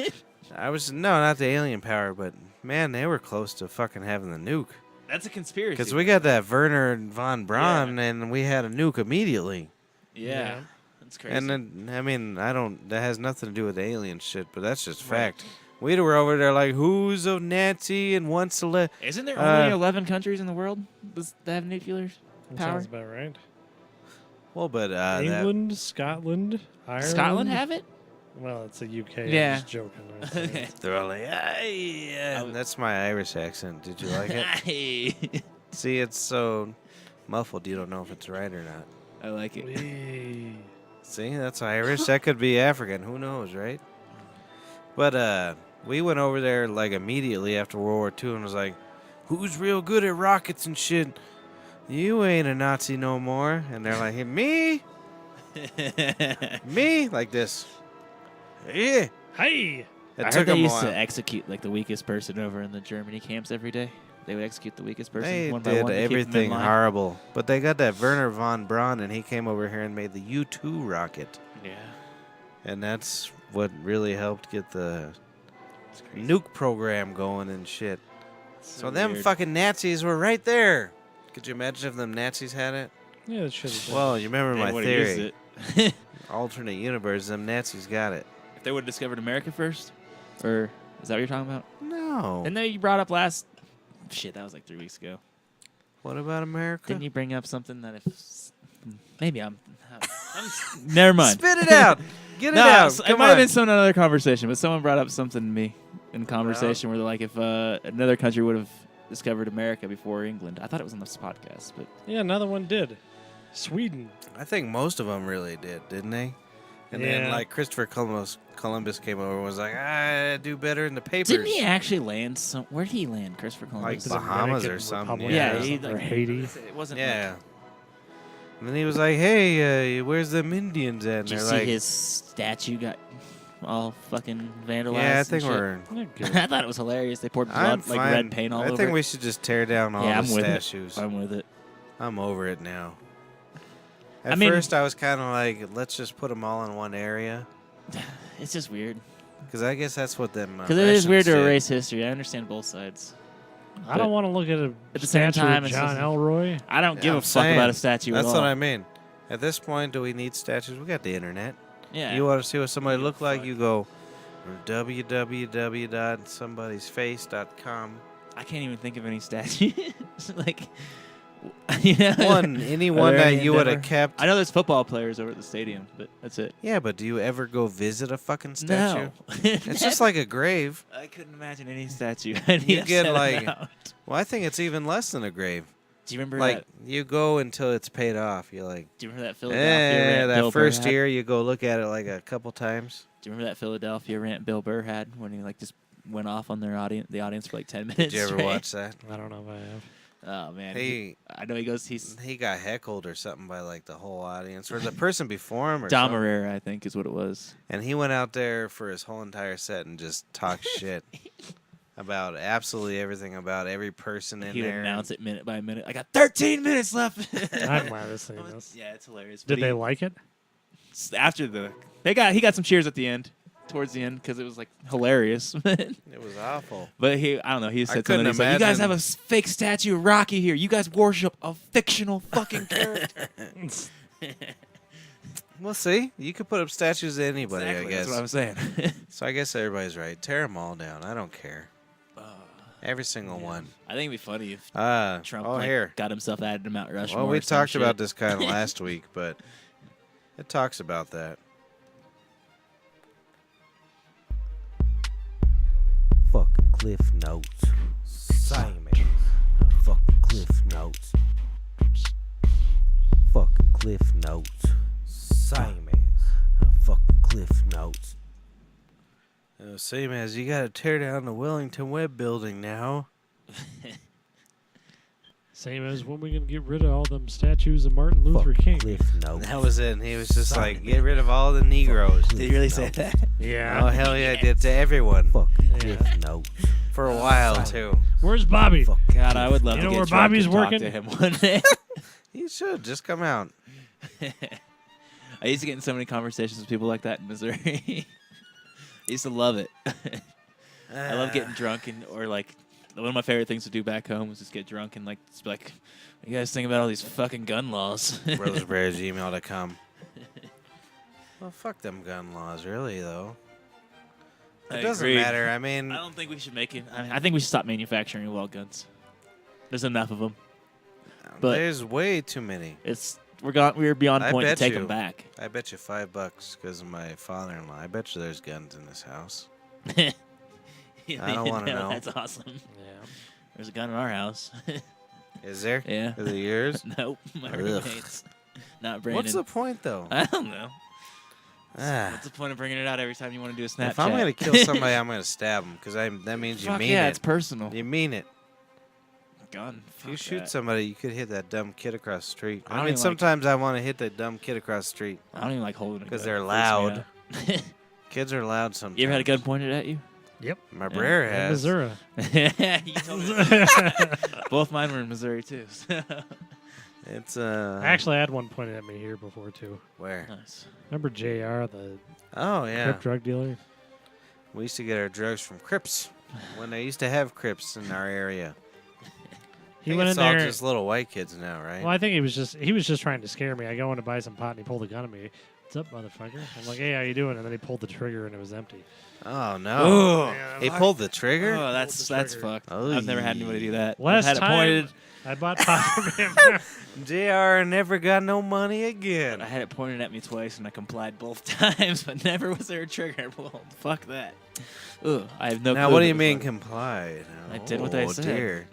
Not the alien power, but man, they were close to fucking having the nuke. That's a conspiracy. Because we got that Werner von Braun, and we had a nuke immediately. Yeah. That's crazy. And then, I mean, that has nothing to do with alien shit, but that's just fact. We were over there like, who's a Nazi and wants to let. Isn't there only 11 countries in the world that have nuclear That power? sounds about right. Well, but England, Scotland, Ireland. Scotland have it? Well, it's a UK. Yeah. I'm just joking. I'm saying. Okay. they're all like, yeah. That's my Irish accent. Did you like it? Hey. See, it's so muffled, you don't know if it's right or not. I like it. Hey. See, that's Irish. That could be African. Who knows, right? But we went over there like immediately after World War II and was like, who's real good at rockets and shit? You ain't a Nazi no more. And they're like, hey, me? Me? Like this. Yeah. Hey. It I took heard they them a used while. to execute like the weakest person over in the Germany camps every day. They would execute the weakest person They one by did one to keep them in everything line. horrible. But they got that Werner von Braun, and he came over here and made the U-2 rocket. Yeah. And that's what really helped get the nuke program going and shit. So them weird. fucking Nazis were right there. Could you imagine if them Nazis had it? Yeah, that should have been. Well, you remember They my would've used theory. it. Alternate universe, them Nazis got it. If they would have discovered America first? Or is that what you're talking about? No. And then you brought up last... Shit, that was like 3 weeks ago. What about America? Didn't you bring up something that if... Maybe I'm never mind. Spit it out. Get it No, out. it Come might have on. been some other conversation, but someone brought up something to me in conversation where they're like, if another country would have discovered America before England. I thought it was on this podcast, but Yeah, another one did. Sweden. I think most of them really did, didn't they? And then, Yeah. like, Christopher Columbus came over and was like, I do better in the papers. didn't he actually land some? Where did he land, Christopher Like Columbus? Bahamas or Dominican something. Republic yeah, or he, something, or like, Haiti. It wasn't. Yeah. Like, And then he was like, hey, where's them Indians at? And did you they're see like, his statue got all fucking vandalized? yeah, I and think shit? we're... Yeah, good. I thought it was hilarious. They poured I'm blood, like fine. red paint all over. I think it. we should just tear down all Yeah, the I'm with it. statues. I'm with it. I'm over it now. At I mean- first, I was kind of like, let's just put them all in one area. It's just weird Because I guess that's what them... because it is weird to Russians did. erase history. I understand both sides. I don't want to look at a At the same statue time, of it's John just- Elroy. I don't Yeah, give I'm a fuck saying. about a statue That's at what all. I mean. At this point, do we need statues? We got the internet. Yeah. You want to see what somebody look like? fuck. You go www.somebodiesface.com. I can't even think of any statues. Like, you know, anyone Are there that any you in would have Denver? kept. I know there's football players over at the stadium, but that's it. Yeah, but do you ever go visit a fucking statue? No. It's just like a grave. I couldn't imagine any statue. I need You to get set it like, out. well, I think it's even less than a grave. Do you remember Like that? you go until it's paid off. You're like, Do you remember that Philadelphia rant that Bill first Burr had? year you go look at it like a couple times. Do you remember that Philadelphia rant Bill Burr had when he like just went off on the audience for like 10 minutes? Did you ever straight? watch that? I don't know if I have. Oh man, I know he goes. He's he got heckled or something by like the whole audience or the person before him or Dom something. Herrera, I think, is what it was. And he went out there for his whole entire set and just talked shit about absolutely everything about every person in He would there. announce it minute by minute. I got 13 minutes left. I'm glad to see this. Yeah, it's hilarious. Did But they like it? after he got some cheers at the end, towards the end, because it was like hilarious. It was awful. But I don't know. He I said couldn't something. He's like, "You guys imagine- have a fake statue of Rocky here. You guys worship a fictional fucking character." Well, see, you could put up statues of anybody, Exactly, I guess. That's what I'm saying. So I guess everybody's right. Tear them all down. I don't care. Every single one. I think it'd be funny if Trump here. got himself added to Mount Rushmore. Well, we or some talked about shit. this kind of last week, but it talks about that. Fucking Cliff Notes. Simon. Fucking Cliff Notes. Fucking Cliff Notes. Simon. Fucking Cliff Notes. Same as you gotta tear down the Wellington Webb building now. Same as when we gonna get rid of all them statues of Martin Luther King. That was it. And he was just like, get rid of all the Negroes. Did he really say that? Yeah. Oh, hell yeah, I did to everyone. Yeah. For a while, too. Where's Bobby? God, I would love You to know get where drunk Bobby's and talk working? to him one day. You should. Just come out. I used to get in so many conversations with people like that in Missouri. I used to love it. I love getting drunk or like one of my favorite things to do back home was just get drunk and like just be like, "What do you guys think about all these fucking gun laws?" BrothersBrer@gmail.com. Well, fuck them gun laws, really, though. It doesn't agree. matter. I mean, I don't think we should make it. I think we should stop manufacturing wall guns. There's enough of them. But there's way too many. We're beyond I point to bet take you. them back. I bet you $5 because of my father-in-law. I bet you there's guns in this house. I don't want to know. That's awesome. Yeah. There's a gun in our house. Is there? Yeah. Is it yours? Nope. My Ugh. roommate's. Not Brandon. What's the point, though? I don't know. Ah. What's the point of bringing it out every time you want to do a Snapchat? If I'm going to kill somebody, I'm going to stab them because that means you Fuck mean yeah, it. it's personal. You mean it. Gun. If you Fuck shoot that. somebody, you could hit that dumb kid across the street. I I don't mean, even like- sometimes I want to hit that dumb kid across the street. I don't even like holding a gun. 'Cause they're It freaks me loud. out. Kids are loud sometimes. You ever had a gun pointed at you? My Yeah. Brer In has. Missouri. You told me. Both mine were in Missouri too. so. It's Actually, I had one pointed at me here before too. where? Nice. Remember JR, the Oh yeah. Crip drug dealer? We used to get our drugs from Crips when they used to have Crips in our area. He I think went in it's all there. just little white kids now, right? Well, I think he was just trying to scare me. I go in to buy some pot and he pulled a gun at me. What's up, motherfucker? I'm like, hey, how you doing? And then he pulled the trigger and it was empty. Oh no! Oh, Yeah, He pulled the trigger. oh that's Pulled the trigger. fucked. Oh, I've never had anybody do that. Last I've had time- it pointed. I bought pot from him. Jr. never got no money again. I had it pointed at me twice and I complied both times, but never was there a trigger pulled. Fuck that. Ugh, I have no. Now, clue what do if you it was mean fun. complied? I did what they Oh, said. dear.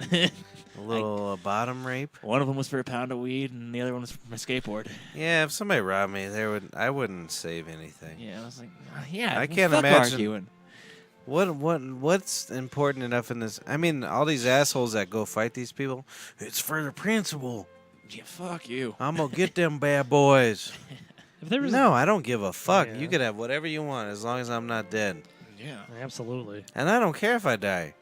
A little bottom rape. One of them was for a pound of weed, and the other one was for my skateboard. Yeah, if somebody robbed me, I wouldn't save anything. Yeah, I was like, yeah, I well, can't fuck imagine- arguing. What's important enough in this? I mean, all these assholes that go fight these people. It's for the principle. Yeah, fuck you. I'm gonna get them bad boys. If there was No, I don't give a fuck. Yeah. You could have whatever you want as long as I'm not dead. Yeah. Absolutely. And I don't care if I die.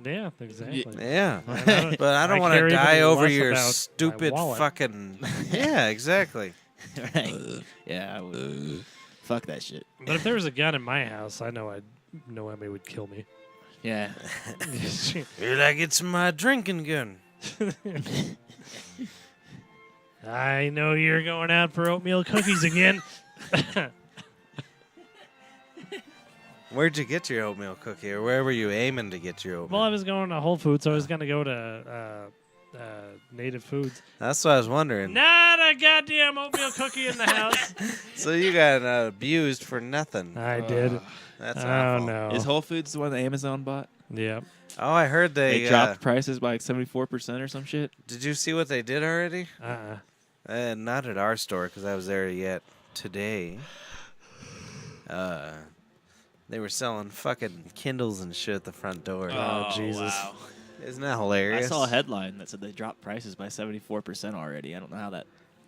Yeah, exactly. Yeah. I don't- But I don't I want to care even die over less your about my stupid wallet. fucking. Yeah, exactly. right. Yeah, I would. Fuck that shit. But if there was a gun in my house, I know Emmy would kill me. Yeah. Here, I get some drinking gun. I know you're going out for oatmeal cookies again. Where'd you get your oatmeal cookie, or where were you aiming to get your oatmeal? Well, I was going to Whole Foods, so I was going to go to Native Foods. That's what I was wondering. Not a goddamn oatmeal cookie in the house. So you got abused for nothing. I did. That's Oh, awful. no. Is Whole Foods the one that Amazon bought? Yep. Oh, I heard They they dropped prices by like 74% or some shit. Did you see what they did already? Not at our store because I was there yet today. They were selling fucking Kindles and shit at the front door. Oh, Jesus. Wow. Isn't that hilarious? I saw a headline that said they dropped prices by 74% already. I don't know how that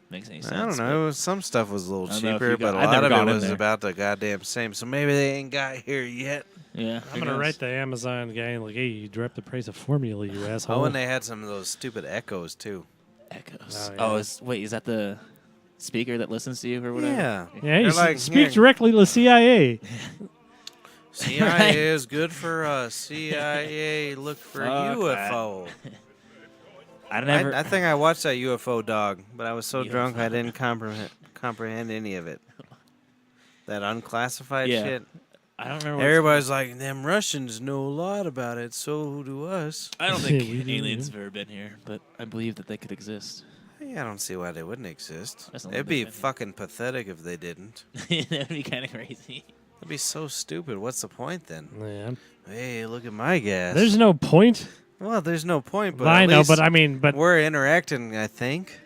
makes any sense. I don't know. Some stuff was a little I don't know if cheaper, you but got- a I've lot never of it gone in was there. about the goddamn same. So maybe they ain't got here yet. Yeah. I'm going to write the Amazon guy like, hey, you dropped the price of formula, you asshole. Oh, and they had some of those stupid echoes, too. Echoes. Oh, yeah. Wait, is that the speaker that listens to you or whatever? Yeah. Yeah, you They're like, speak here, directly to the CIA. CIA Right. is good for us. CIA, look for Fuck UFO. I never. I think I watched that UFO dog, but I was so drunk I UFO. didn't comprehend any of it. That unclassified Yeah. shit. I don't remember. What Everybody's like, them Russians know a lot about it, so do us. I don't think We do. aliens have ever been here, but I believe that they could exist. Yeah, I don't see why they wouldn't exist. That's a It'd little be bit fucking pathetic if they didn't. That'd be kind of crazy. That'd be so stupid. What's the point then? Man. Hey, look at my gas. There's no point. Well, there's no point, but I at know, least but I mean, but we're interacting, I think.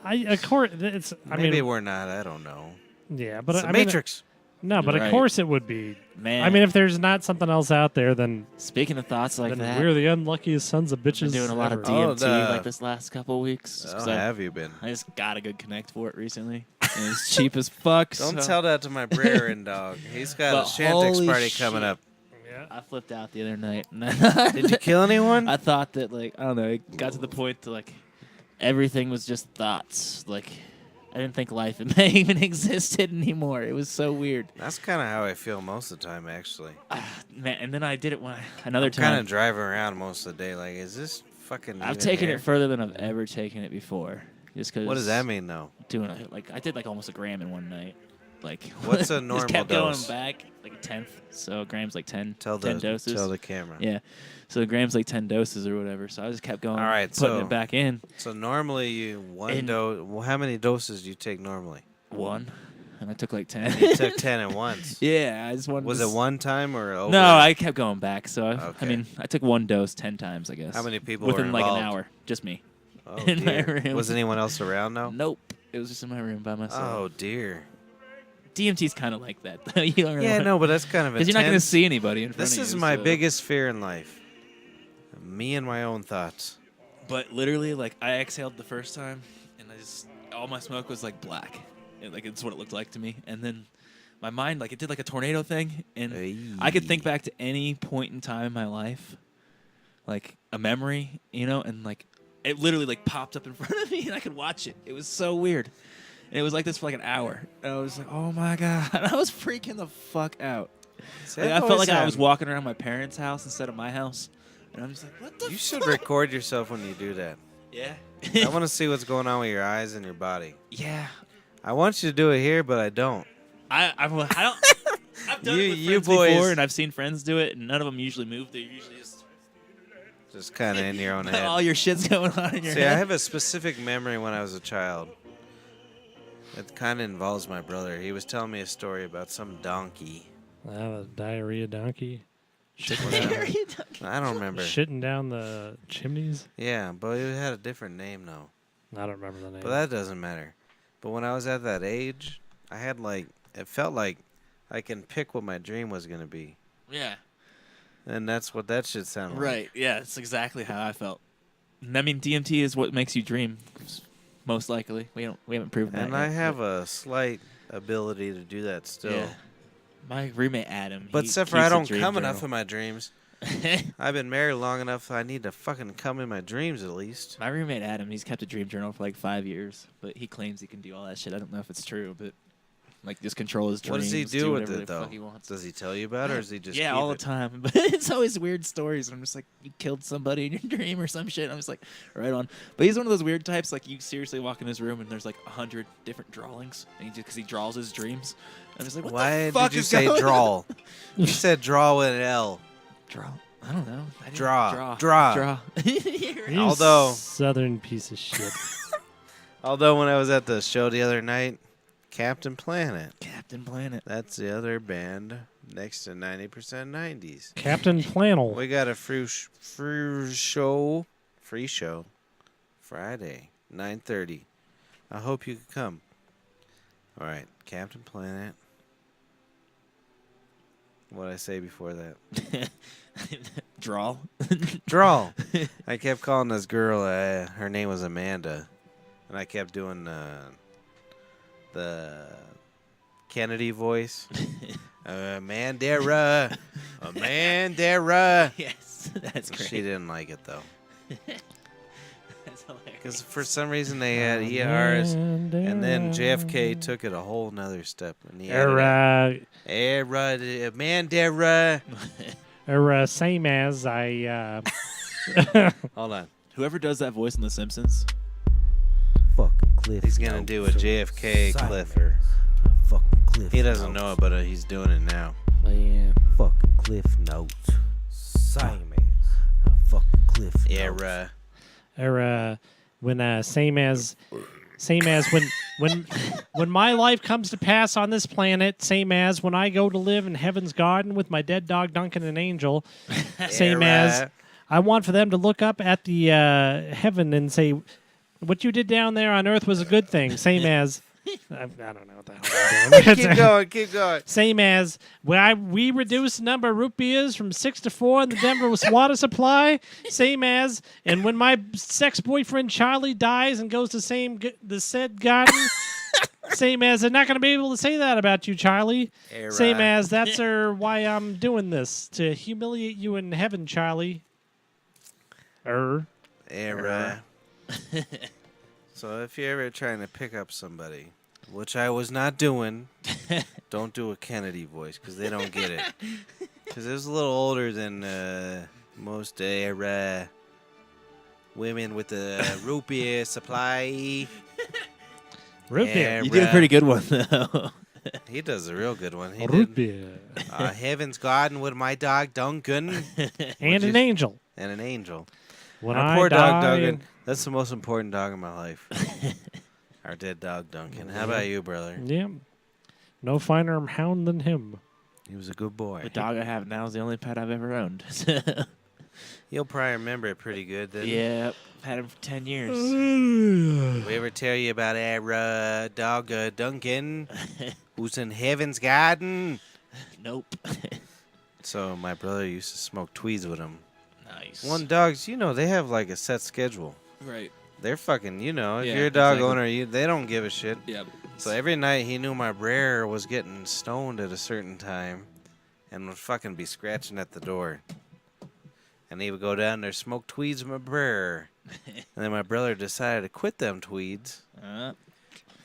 of course, it's. I Maybe mean, we're not. I don't know. yeah, but It's I the mean, Matrix. no, but Right. of course it would be. Man. I mean, if there's not something else out there, then speaking of thoughts like that, we're the unluckiest sons of I've bitches. been doing a lot of ever. DMT Oh, like this last couple weeks. just 'cause Oh, have you been? I just got a good connect for it recently. And it's cheap as fuck. Don't so tell that to my Brererin dog. He's got But a Shantix holy party shit. coming up. Yeah. I flipped out the other night. Did you kill anyone? I thought that, like, I don't know, it got to the point to, like, everything was just thoughts. Like, I didn't think life even existed anymore. It was so weird. That's kind of how I feel most of the time, actually. Man, and then I did it another I'm kind time. of driving around most of the day. Like, is this fucking? I've even taken here? it further than I've ever taken it before. Just because. What does that mean, though? I did like almost a gram in one night. Like, What's a just normal kept dose? going back, like a tenth. So a gram's like 10, Tell 10 doses. the camera. Yeah. So a gram's like 10 doses or whatever. So I just kept going, All right, putting so- it back in. So normally you one And- dose. Well, how many doses do you take normally? One. And I took like 10. You took 10 at once. Yeah, I just wanted Was to it one time or over? No, I kept going back. So, I Okay. mean, I took one dose 10 times, I guess. How many people were Within like involved? an hour. Just me. Oh, in my dear. room. Was anyone else around, though? Nope. It was just in my room by myself. Oh, dear. DMT's kind of like that, though. You don't really Yeah, no, but that's kind of Because you're not going to intense. see anybody in front This of you. is my so- biggest fear in life. Me and my own thoughts. But literally, like, I exhaled the first time, and all my smoke was, like, black. Like, it's what it looked like to me. And then my mind, like, it did, like, a tornado thing, and I could think back to any point in time in my life, like, a memory, and, like, it literally, like, popped up in front of me, and I could watch it. It was so weird. And it was like this for, like, an hour. And I was like, oh, my God. I was freaking the fuck out. See, Like, I've I felt always like I had- was walking around my parents' house instead of my house. And I'm just like, what the You fuck? should record yourself when you do that. Yeah. I want to see what's going on with your eyes and your body. Yeah. I want you to do it here, but I don't. I don't. I've done it with You friends boys- before, and I've seen friends do it, and none of them usually move. They're usually Just kind of in your own head. all your shit's going on in your See, head. I have a specific memory when I was a child. It kind of involves my brother. He was telling me a story about some donkey. A diarrhea donkey. Shitting down, I don't remember. shitting down the chimneys. Yeah, but it had a different name, though. I don't remember the name. But that doesn't matter. But when I was at that age, I had it felt like I can pick what my dream was going to be. Yeah. And that's what that shit sounded like. Right. Yeah. It's exactly how I felt. And I mean, DMT is what makes you dream, most likely. We haven't proven that. And yet, I have but- a slight ability to do that still. Yeah. My roommate Adam. But he except for keeps I a don't dream come journal. enough in my dreams. I've been married long enough. I need to fucking come in my dreams at least. My roommate Adam, he's kept a dream journal for like 5 years, but he claims he can do all that shit. I don't know if it's true, but Like just control his dreams. What does he do with whatever it the though? fuck he wants. Does he tell you about it, or is he just yeah, keep all it? the time. But it's always weird stories. I'm just like, you killed somebody in your dream or some shit. I'm just like, right on. But he's one of those weird types. Like you seriously walk in his room and there's like 100 different drawings, and because he draws his dreams. I'm just like, what Why the fuck did you is say going draw? on? You said draw with an L. Draw. I don't know. I didn't Draw. Draw. You Although- southern piece of shit. Although when I was at the show the other night, Captain Planet. Captain Planet. That's the other band next to 90% 90s. Captain Flannel. We got a free show Friday, 9:30. I hope you could come. All right, Captain Planet. What did I say before that? Draw. Draw. I kept calling this girl. Her name was Amanda, and I kept doing the Kennedy voice. Amandera. Yes, that's great. She didn't like it though, That's hilarious. because for some reason they had ERs, and then JFK took it a whole nother step. And he added Amandera. Same as I. Hold on. Whoever does that voice in The Simpsons. Fucking Cliff. He's gonna do a JFK Cliffer. Fucking Cliff. He doesn't know it, but he's doing it now. Yeah. Fucking Cliff Notes. Same as. Fucking Cliff Notes. Era. When same as when my life comes to pass on this planet, same as when I go to live in heaven's garden with my dead dog Duncan and Angel, same as I want for them to look up at the heaven and say, what you did down there on earth was a good thing, same as I don't know what the hell I'm doing. Keep going. Same as when we reduced the number of root beers from 6 to 4 in the Denver water supply. Same as, and when my sex boyfriend Charlie dies and goes to the said garden. Same as, they're not going to be able to say that about you, Charlie. Same as, that's why I'm doing this, to humiliate you in heaven, Charlie. Era. So if you're ever trying to pick up somebody, which I was not doing, don't do a Kennedy voice because they don't get it. Because it was a little older than most women with the root beer supply. Root beer. You did a pretty good one, though. He does a real good one. He Root did beer. Heaven's Garden with my dog Duncan And an angel. and an angel. When Our I poor dog die, Duncan. That's the most important dog in my life. Our dead dog Duncan. How about you, brother? Yeah. No finer hound than him. He was a good boy. The dog I have now is the only pet I've ever owned. You'll probably remember it pretty good then. Yeah, I've had him for 10 years. We ever tell you about our dog Duncan, who's in Heaven's Garden? Nope. So my brother used to smoke tweeds with him. Nice. One dogs, they have like a set schedule. Right. They're fucking, if Yeah, you're a dog exactly. owner, they don't give a shit. Yeah. So every night he knew my Brer was getting stoned at a certain time and would fucking be scratching at the door. And he would go down there, smoke tweeds with my Brer. And then my brother decided to quit them tweeds.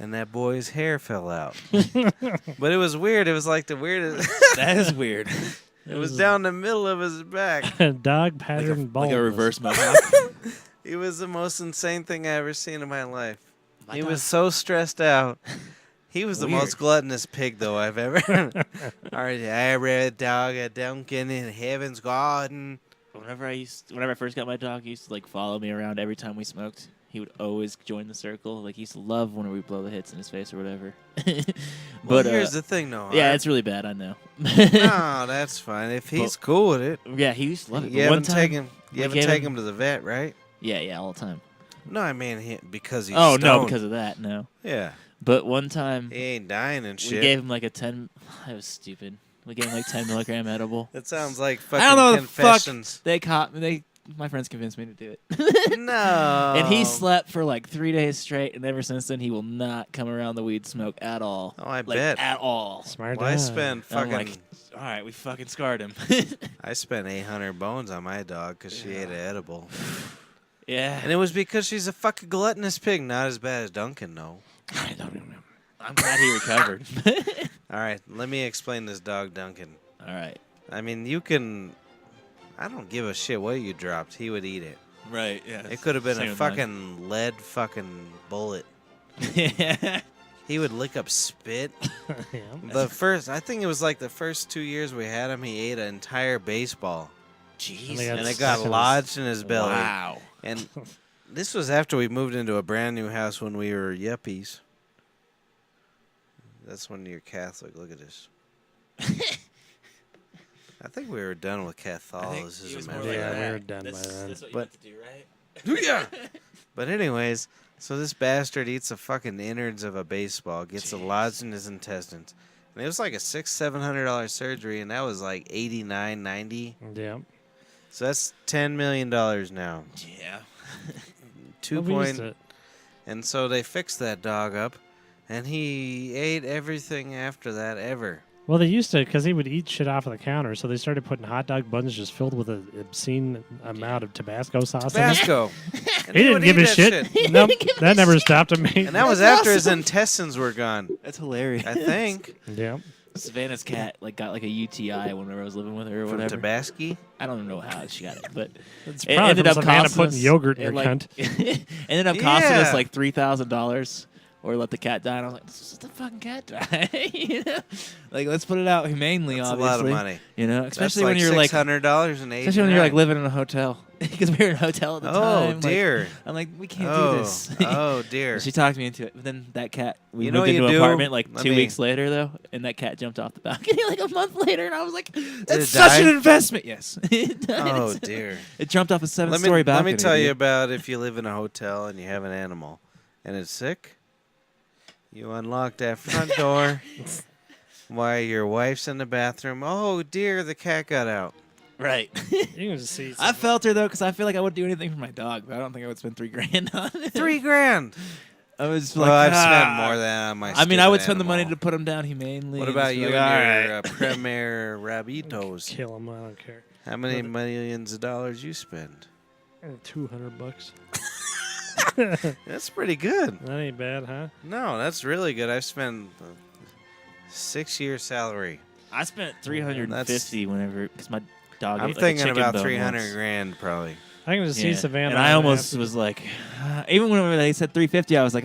And that boy's hair fell out. But it was weird. It was like the weirdest. That is weird. It was down the middle of his back. Dog pattern baldness. Like a reverse mohawk. It was the most insane thing I ever seen in my life. My He dog- was so stressed out. He was the Weird. most gluttonous pig, though, I've ever. All right, I read dog at Duncan in Heaven's Garden. Whenever I first got my dog, he used to follow me around every time we smoked. He would always join the circle. He used to love when we blow the hits in his face or whatever. But here's the thing, though. Yeah, it's really bad. I know. No, that's fine. If he's cool with it. Yeah, he used to love it. You But one haven't time, taken we him gave to the vet, right? Yeah, all the time. No, I mean because he's Oh no, stoned. because of that, no. Yeah. But one time He ain't dying and shit. we gave him a 10. It was stupid. We gave him 10 milligram edible. That sounds like fucking I don't know the fuck. confessions. They caught me. My friends convinced me to do it. No. And he slept for 3 days straight, and ever since then he will not come around the weed smoke at all. Oh, I bet. At all. Smart Well, I dog. spent I'm fucking. all right, we fucking scarred him. I spent 800 bones on my dog because she ate an edible. Yeah. And it was because she's a fucking gluttonous pig. Not as bad as Duncan, though. I don't remember. I'm glad he recovered. All right, let me explain this dog, Duncan. All right. I mean, you can. I don't give a shit what you dropped. He would eat it. Right. Yeah. It could have been Same a with mine. fucking lead fucking bullet. Yeah. He would lick up spit. Yeah. I think it was like the first 2 years we had him, he ate an entire baseball. Jeez. got And it stuck got in his- lodged in his belly. Wow. And this was after we moved into a brand new house when we were yuppies. That's when you're Catholic. Look at this. I think we were done with Catholicism after Yeah, that. we were done by then. That's what you But- meant to do, right? Yeah. But anyways, so this bastard eats the fucking innards of a baseball, gets it lodged in his intestines. And it was like a $600-700 surgery, and that was like $89, $90. Yeah. So that's $10 million now. Yeah. Two Well, we used point, to- and so they fixed that dog up, and he ate everything after that ever. Well, they used to, because he would eat shit off of the counter, so they started putting hot dog buns just filled with an obscene amount of Tabasco sauce in it. Tabasco. And He didn't would give eat a that shit. Nope, that never stopped him. And that was after his intestines were gone, That's hilarious. I think. Yeah. Savannah's cat got like a UTI whenever I was living with her or From whatever. Tabasco. I don't know how she got it, but It's it probably ended from up Savannah costing putting us, yogurt in it, her like, cunt. ended up costing us Yeah. like $3,000, or let the cat die. And I was like, "Let's just let the fucking cat die." You know? Like, let's put it out humanely. That's obviously, a lot of money. You know, That's especially like when you're like, $600 an age. especially when you're like living in a hotel, because we were in a hotel at the Oh time. like, dear. I'm like, we can't Oh, do this. oh dear. She talked me into it, but then that cat, we You know moved what you into an do? apartment like Let 2 me- weeks later, though, and that cat jumped off the balcony like a month later, and I was like, it that's such die? an investment. Yes. It Oh died. dear. It jumped off a Let 7-story me balcony. tell you dude. about if you live in a hotel and you have an animal and it's sick. You unlock that front door while your wife's in the bathroom. Oh dear, the cat got out. Right. You can just see. I felt her, though, because I feel like I would do anything for my dog, but I don't think I would spend $3,000 on it. $3,000. I was Well, like, I've spent "Ah." more than on my. I mean, I would stupid spend the money to animal. put him down humanely. What and about just be you like, and "All your right." Premier Rabitos? kill him. I don't care. How many millions of dollars you spend? $200. That's pretty good. That ain't bad, huh? No, that's really good. I've spent 6 years salary. I spent $350 whenever, because my dog I'm ate, like, a thinking chicken about bone 300 once. grand probably. I can just see Yeah. Savannah. And I almost was like, even when they said $350, I was like,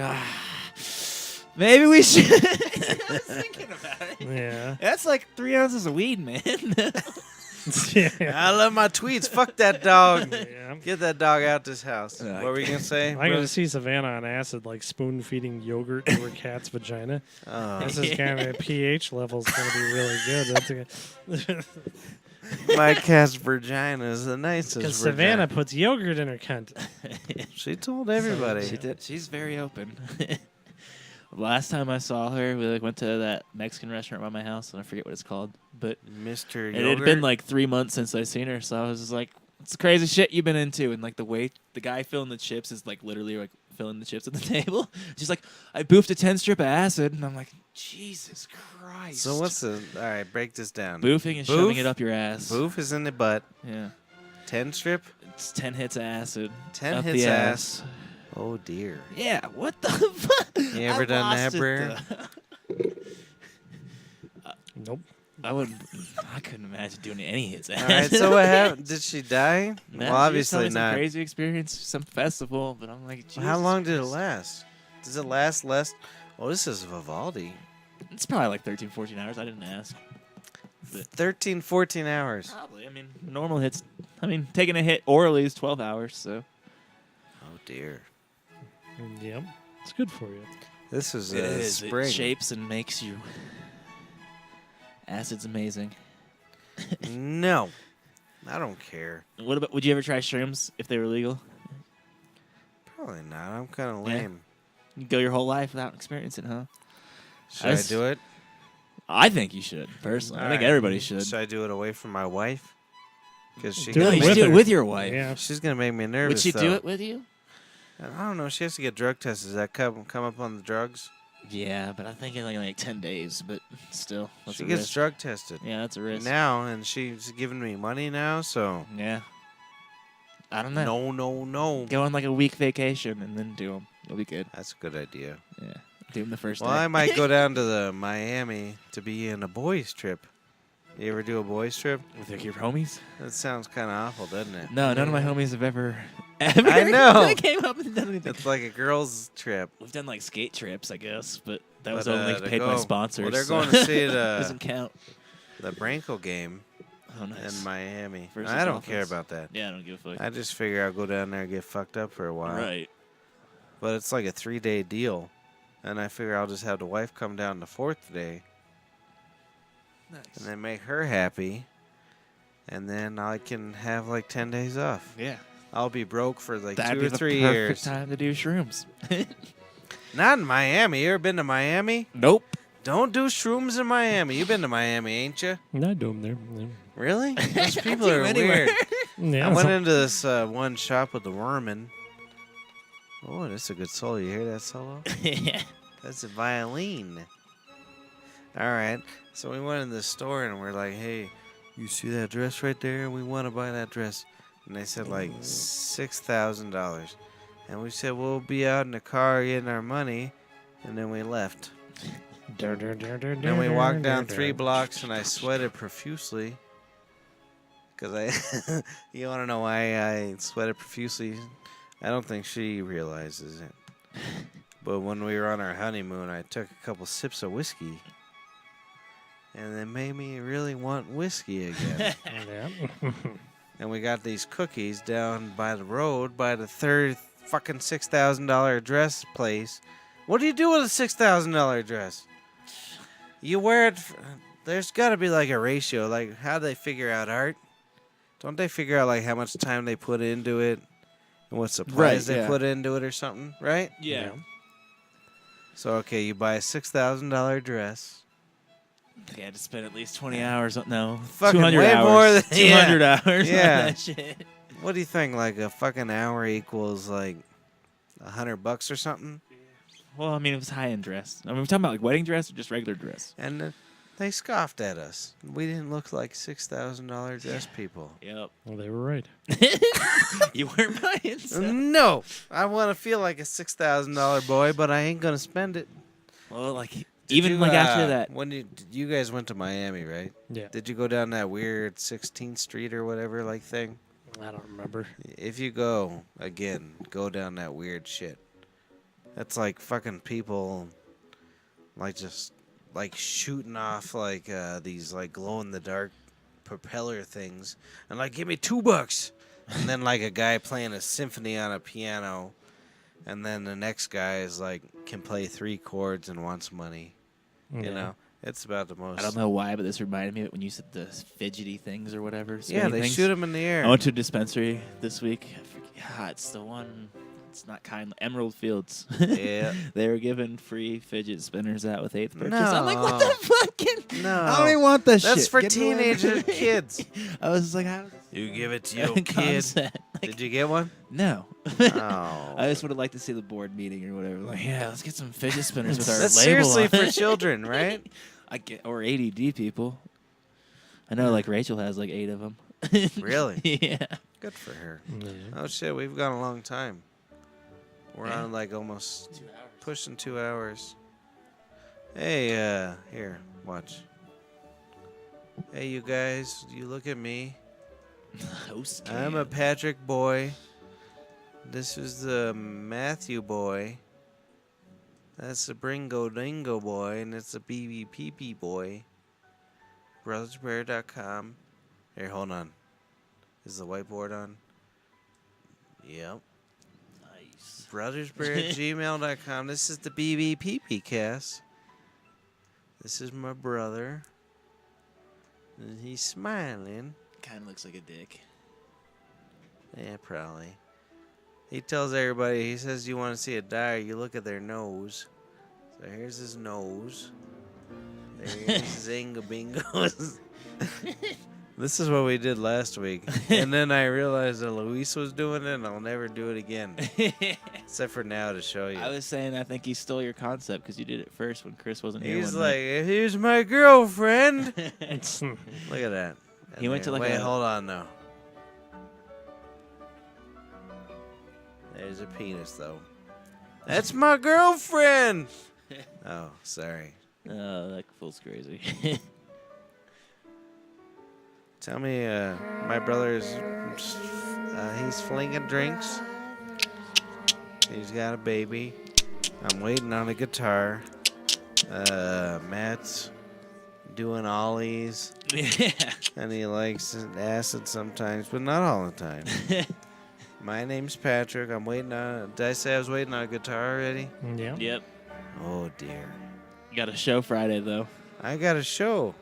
maybe we should. I was thinking about it. Yeah. That's like 3 ounces of weed, man. Yeah. I love my tweets. Fuck that dog. Yeah. Get that dog out this house. Yeah. What were you gonna say? I can just see Savannah on acid, like spoon feeding yogurt to her cat's vagina. Oh. This is kind of pH level's going to be really good. That's My cat's vagina is the nicest. because vagina. Savannah puts yogurt in her cunt. She told everybody. She did. She's very open. Last time I saw her, we went to that Mexican restaurant by my house, and I forget what it's called. But Mr. it Yogurt. had been like 3 months since I seen her, so I was just like, "It's the crazy shit you've been into." And like the guy filling the chips is like literally like filling the chips at the table. She's like, "I boofed a 10-strip of acid," and I'm like, "Jesus Christ!" So what's the? All right, break this down. boofing and shoving it up your ass? Boof is in the butt. Yeah, 10 strip. it's 10 hits of acid. 10 up hits the ass. Oh dear. Yeah, what the fuck? You ever done that, Brer? Nope. I couldn't imagine doing any hits. All right. So what happened? Did she die? Man, Well, obviously some not. crazy experience, some festival, but I'm like, Well, how Jesus long did it Christ. last? Does it last less? Oh, this is Vivaldi. It's probably like 13, 14 hours. I didn't ask. 13, 14 hours. Probably. I mean, normal hits. I mean, taking a hit orally is 12 hours. So Oh dear. Yep. It's good for you. This is it is. spring. It shapes and makes you. Acid's amazing. No, I don't care. What about? Would you ever try shrooms if they were legal? Probably not. I'm kind of Yeah. lame. You go your whole life without experiencing, huh? Should I do it? I think you should. Personally, I think Alright. everybody should. Should I do it away from my wife? Because she Do No, it you with should do it her. with your wife. Yeah. she's gonna make me nervous. Would she do though. it with you? I don't know. She has to get drug tested. Does that come up on the drugs? Yeah, but I think in like 10 days. But still, that's She a gets risk. drug tested Yeah, that's a risk. now, and she's giving me money now. So Yeah. I don't know. no. Go on like a week vacation and then do them. It'll be good. That's a good idea. Yeah. Do them the first Well, day. I might go down to the Miami to be in a boys trip. You ever do a boys trip? With your homies? That sounds kind of awful, doesn't it? No, none of my homies have ever I know. came up and done anything. It's like a girls' trip. We've done like skate trips, I guess, but that was But, only to paid by go- sponsors. Well, they're so going to see doesn't count. the Branco game Oh, nice. in Miami. Versus I don't care Dolphins. about that. Yeah, I don't give a fuck. I just figure I'll go down there and get fucked up for a while. Right. But it's like a 3-day deal. And I figure I'll just have the wife come down the 4th day Nice. and then make her happy. And then I can have like 10 days off. Yeah. I'll be broke for like That'd 2 be or the 3 perfect years. time to do shrooms. Not in Miami. You ever been to Miami? Nope. Don't do shrooms in Miami. You've been to Miami, ain't you? I do them there. Yeah. Really? Those people do are anywhere. weird. Yeah, I went so- into this one shop with the Worman. Oh, that's a good solo. You hear that solo? Yeah. That's a violin. All right. So we went in the store and we're like, hey, you see that dress right there? We want to buy that dress. And they said like $6,000. And we said, we'll be out in the car getting our money. And then we left. Then we walked down 3 blocks and I sweated profusely. Because I, you want to know why I sweated profusely? I don't think she realizes it. But when we were on our honeymoon, I took a couple sips of whiskey. And it made me really want whiskey again. Yeah. And we got these cookies down by the road by the third fucking $6,000 dress place. What do you do with a $6,000 dress? You wear it. There's got to be like a ratio. Like, how do they figure out art? Don't they figure out like how much time they put into it and what supplies Right, they yeah. put into it or something, right? Yeah. So okay, you buy a $6,000 dress. Yeah, to spend at least 20 hours. No, Fucking 200 way hours. more than- 200 hours. Yeah. On that shit. What do you think? Like a fucking hour equals like $100 or something? Well, I mean, it was high-end dress. I mean, we're talking about like wedding dress or just regular dress. And they scoffed at us. We didn't look like $6,000 dress people. Yep. Well, they were right. You weren't buying. So. No, I want to feel like a $6,000 boy, but I ain't gonna spend it. Well, like Did even you, like after that. when you guys went to Miami, right? Yeah. Did you go down that weird 16th Street or whatever like thing? I don't remember. If you go again, go down that weird shit. That's like fucking people, like just like shooting off like these like glow in the dark propeller things, and like give me $2, and then like a guy playing a symphony on a piano, and then the next guy is like can play 3 chords and wants money. You know, it's about the most. I don't know why, but this reminded me of when you said the fidgety things or whatever. Yeah, spinny they things. shoot them in the air. I went to a dispensary this week. I forget, it's the one. It's not kind. Emerald Fields. Yeah. They were giving free fidget spinners out with 8th purchase. No. I'm like, what the fucking? No. I don't even want that shit. That's for Get away teenager from me. kids. I was like, how? You give it to your kid. Did you get one? No. Oh. I just would have liked to see the board meeting or whatever. Like, yeah, let's get some fidget spinners with our That's label seriously on for it. children, right? I get, or ADD people. I know, like Rachel has like 8 of them. Really? Yeah. Good for her. Yeah. Oh shit, we've gone a long time. We're on like almost pushing 2 hours. Hey, here, watch. Hey, you guys, you look at me. Host I'm a Patrick boy. This is the Matthew boy. That's the Bringo Dingo boy, and it's the BBPP boy. BrothersBrer.com. Here, hold on. Is the whiteboard on? Yep. Nice. BrothersBrer@gmail.com. This is the BBPP cast. This is my brother. And he's smiling. Kind of looks like a dick. Yeah, probably. He tells everybody, he says, you want to see a dyer, you look at their nose. So here's his nose. There's his bingos. This is what we did last week. And then I realized that Luis was doing it, and I'll never do it again. Except for now to show you. I was saying I think he stole your concept because you did it first when Chris wasn't here. He's one like, night. here's my girlfriend. Look It's at that. He went to like Wait, a- hold on now. There's a penis, though. That's my girlfriend. Oh, sorry. Oh, that fool's crazy. Tell me, my brother's, he's flinging drinks. He's got a baby. I'm waiting on a guitar. Matt's doing ollies. Yeah. And he likes acid sometimes, but not all the time. My name's Patrick. I'm waiting on. Did I say I was waiting on a guitar already? Yeah. Yep. Oh dear. You got a show Friday though. I got a show.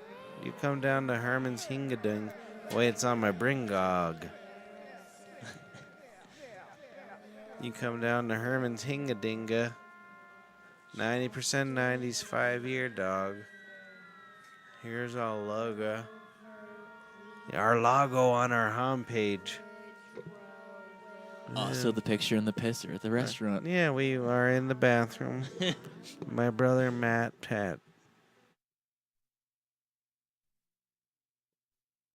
You come down to Herman's Hingadung. Wait, it's on my Bringog. You come down to Herman's Hingadinga. 90% 90s 5-year dog. Here's our logo. Our logo on our homepage. Also, the picture and the pisser at the restaurant. Yeah, we are in the bathroom. My brother Matt, Pat.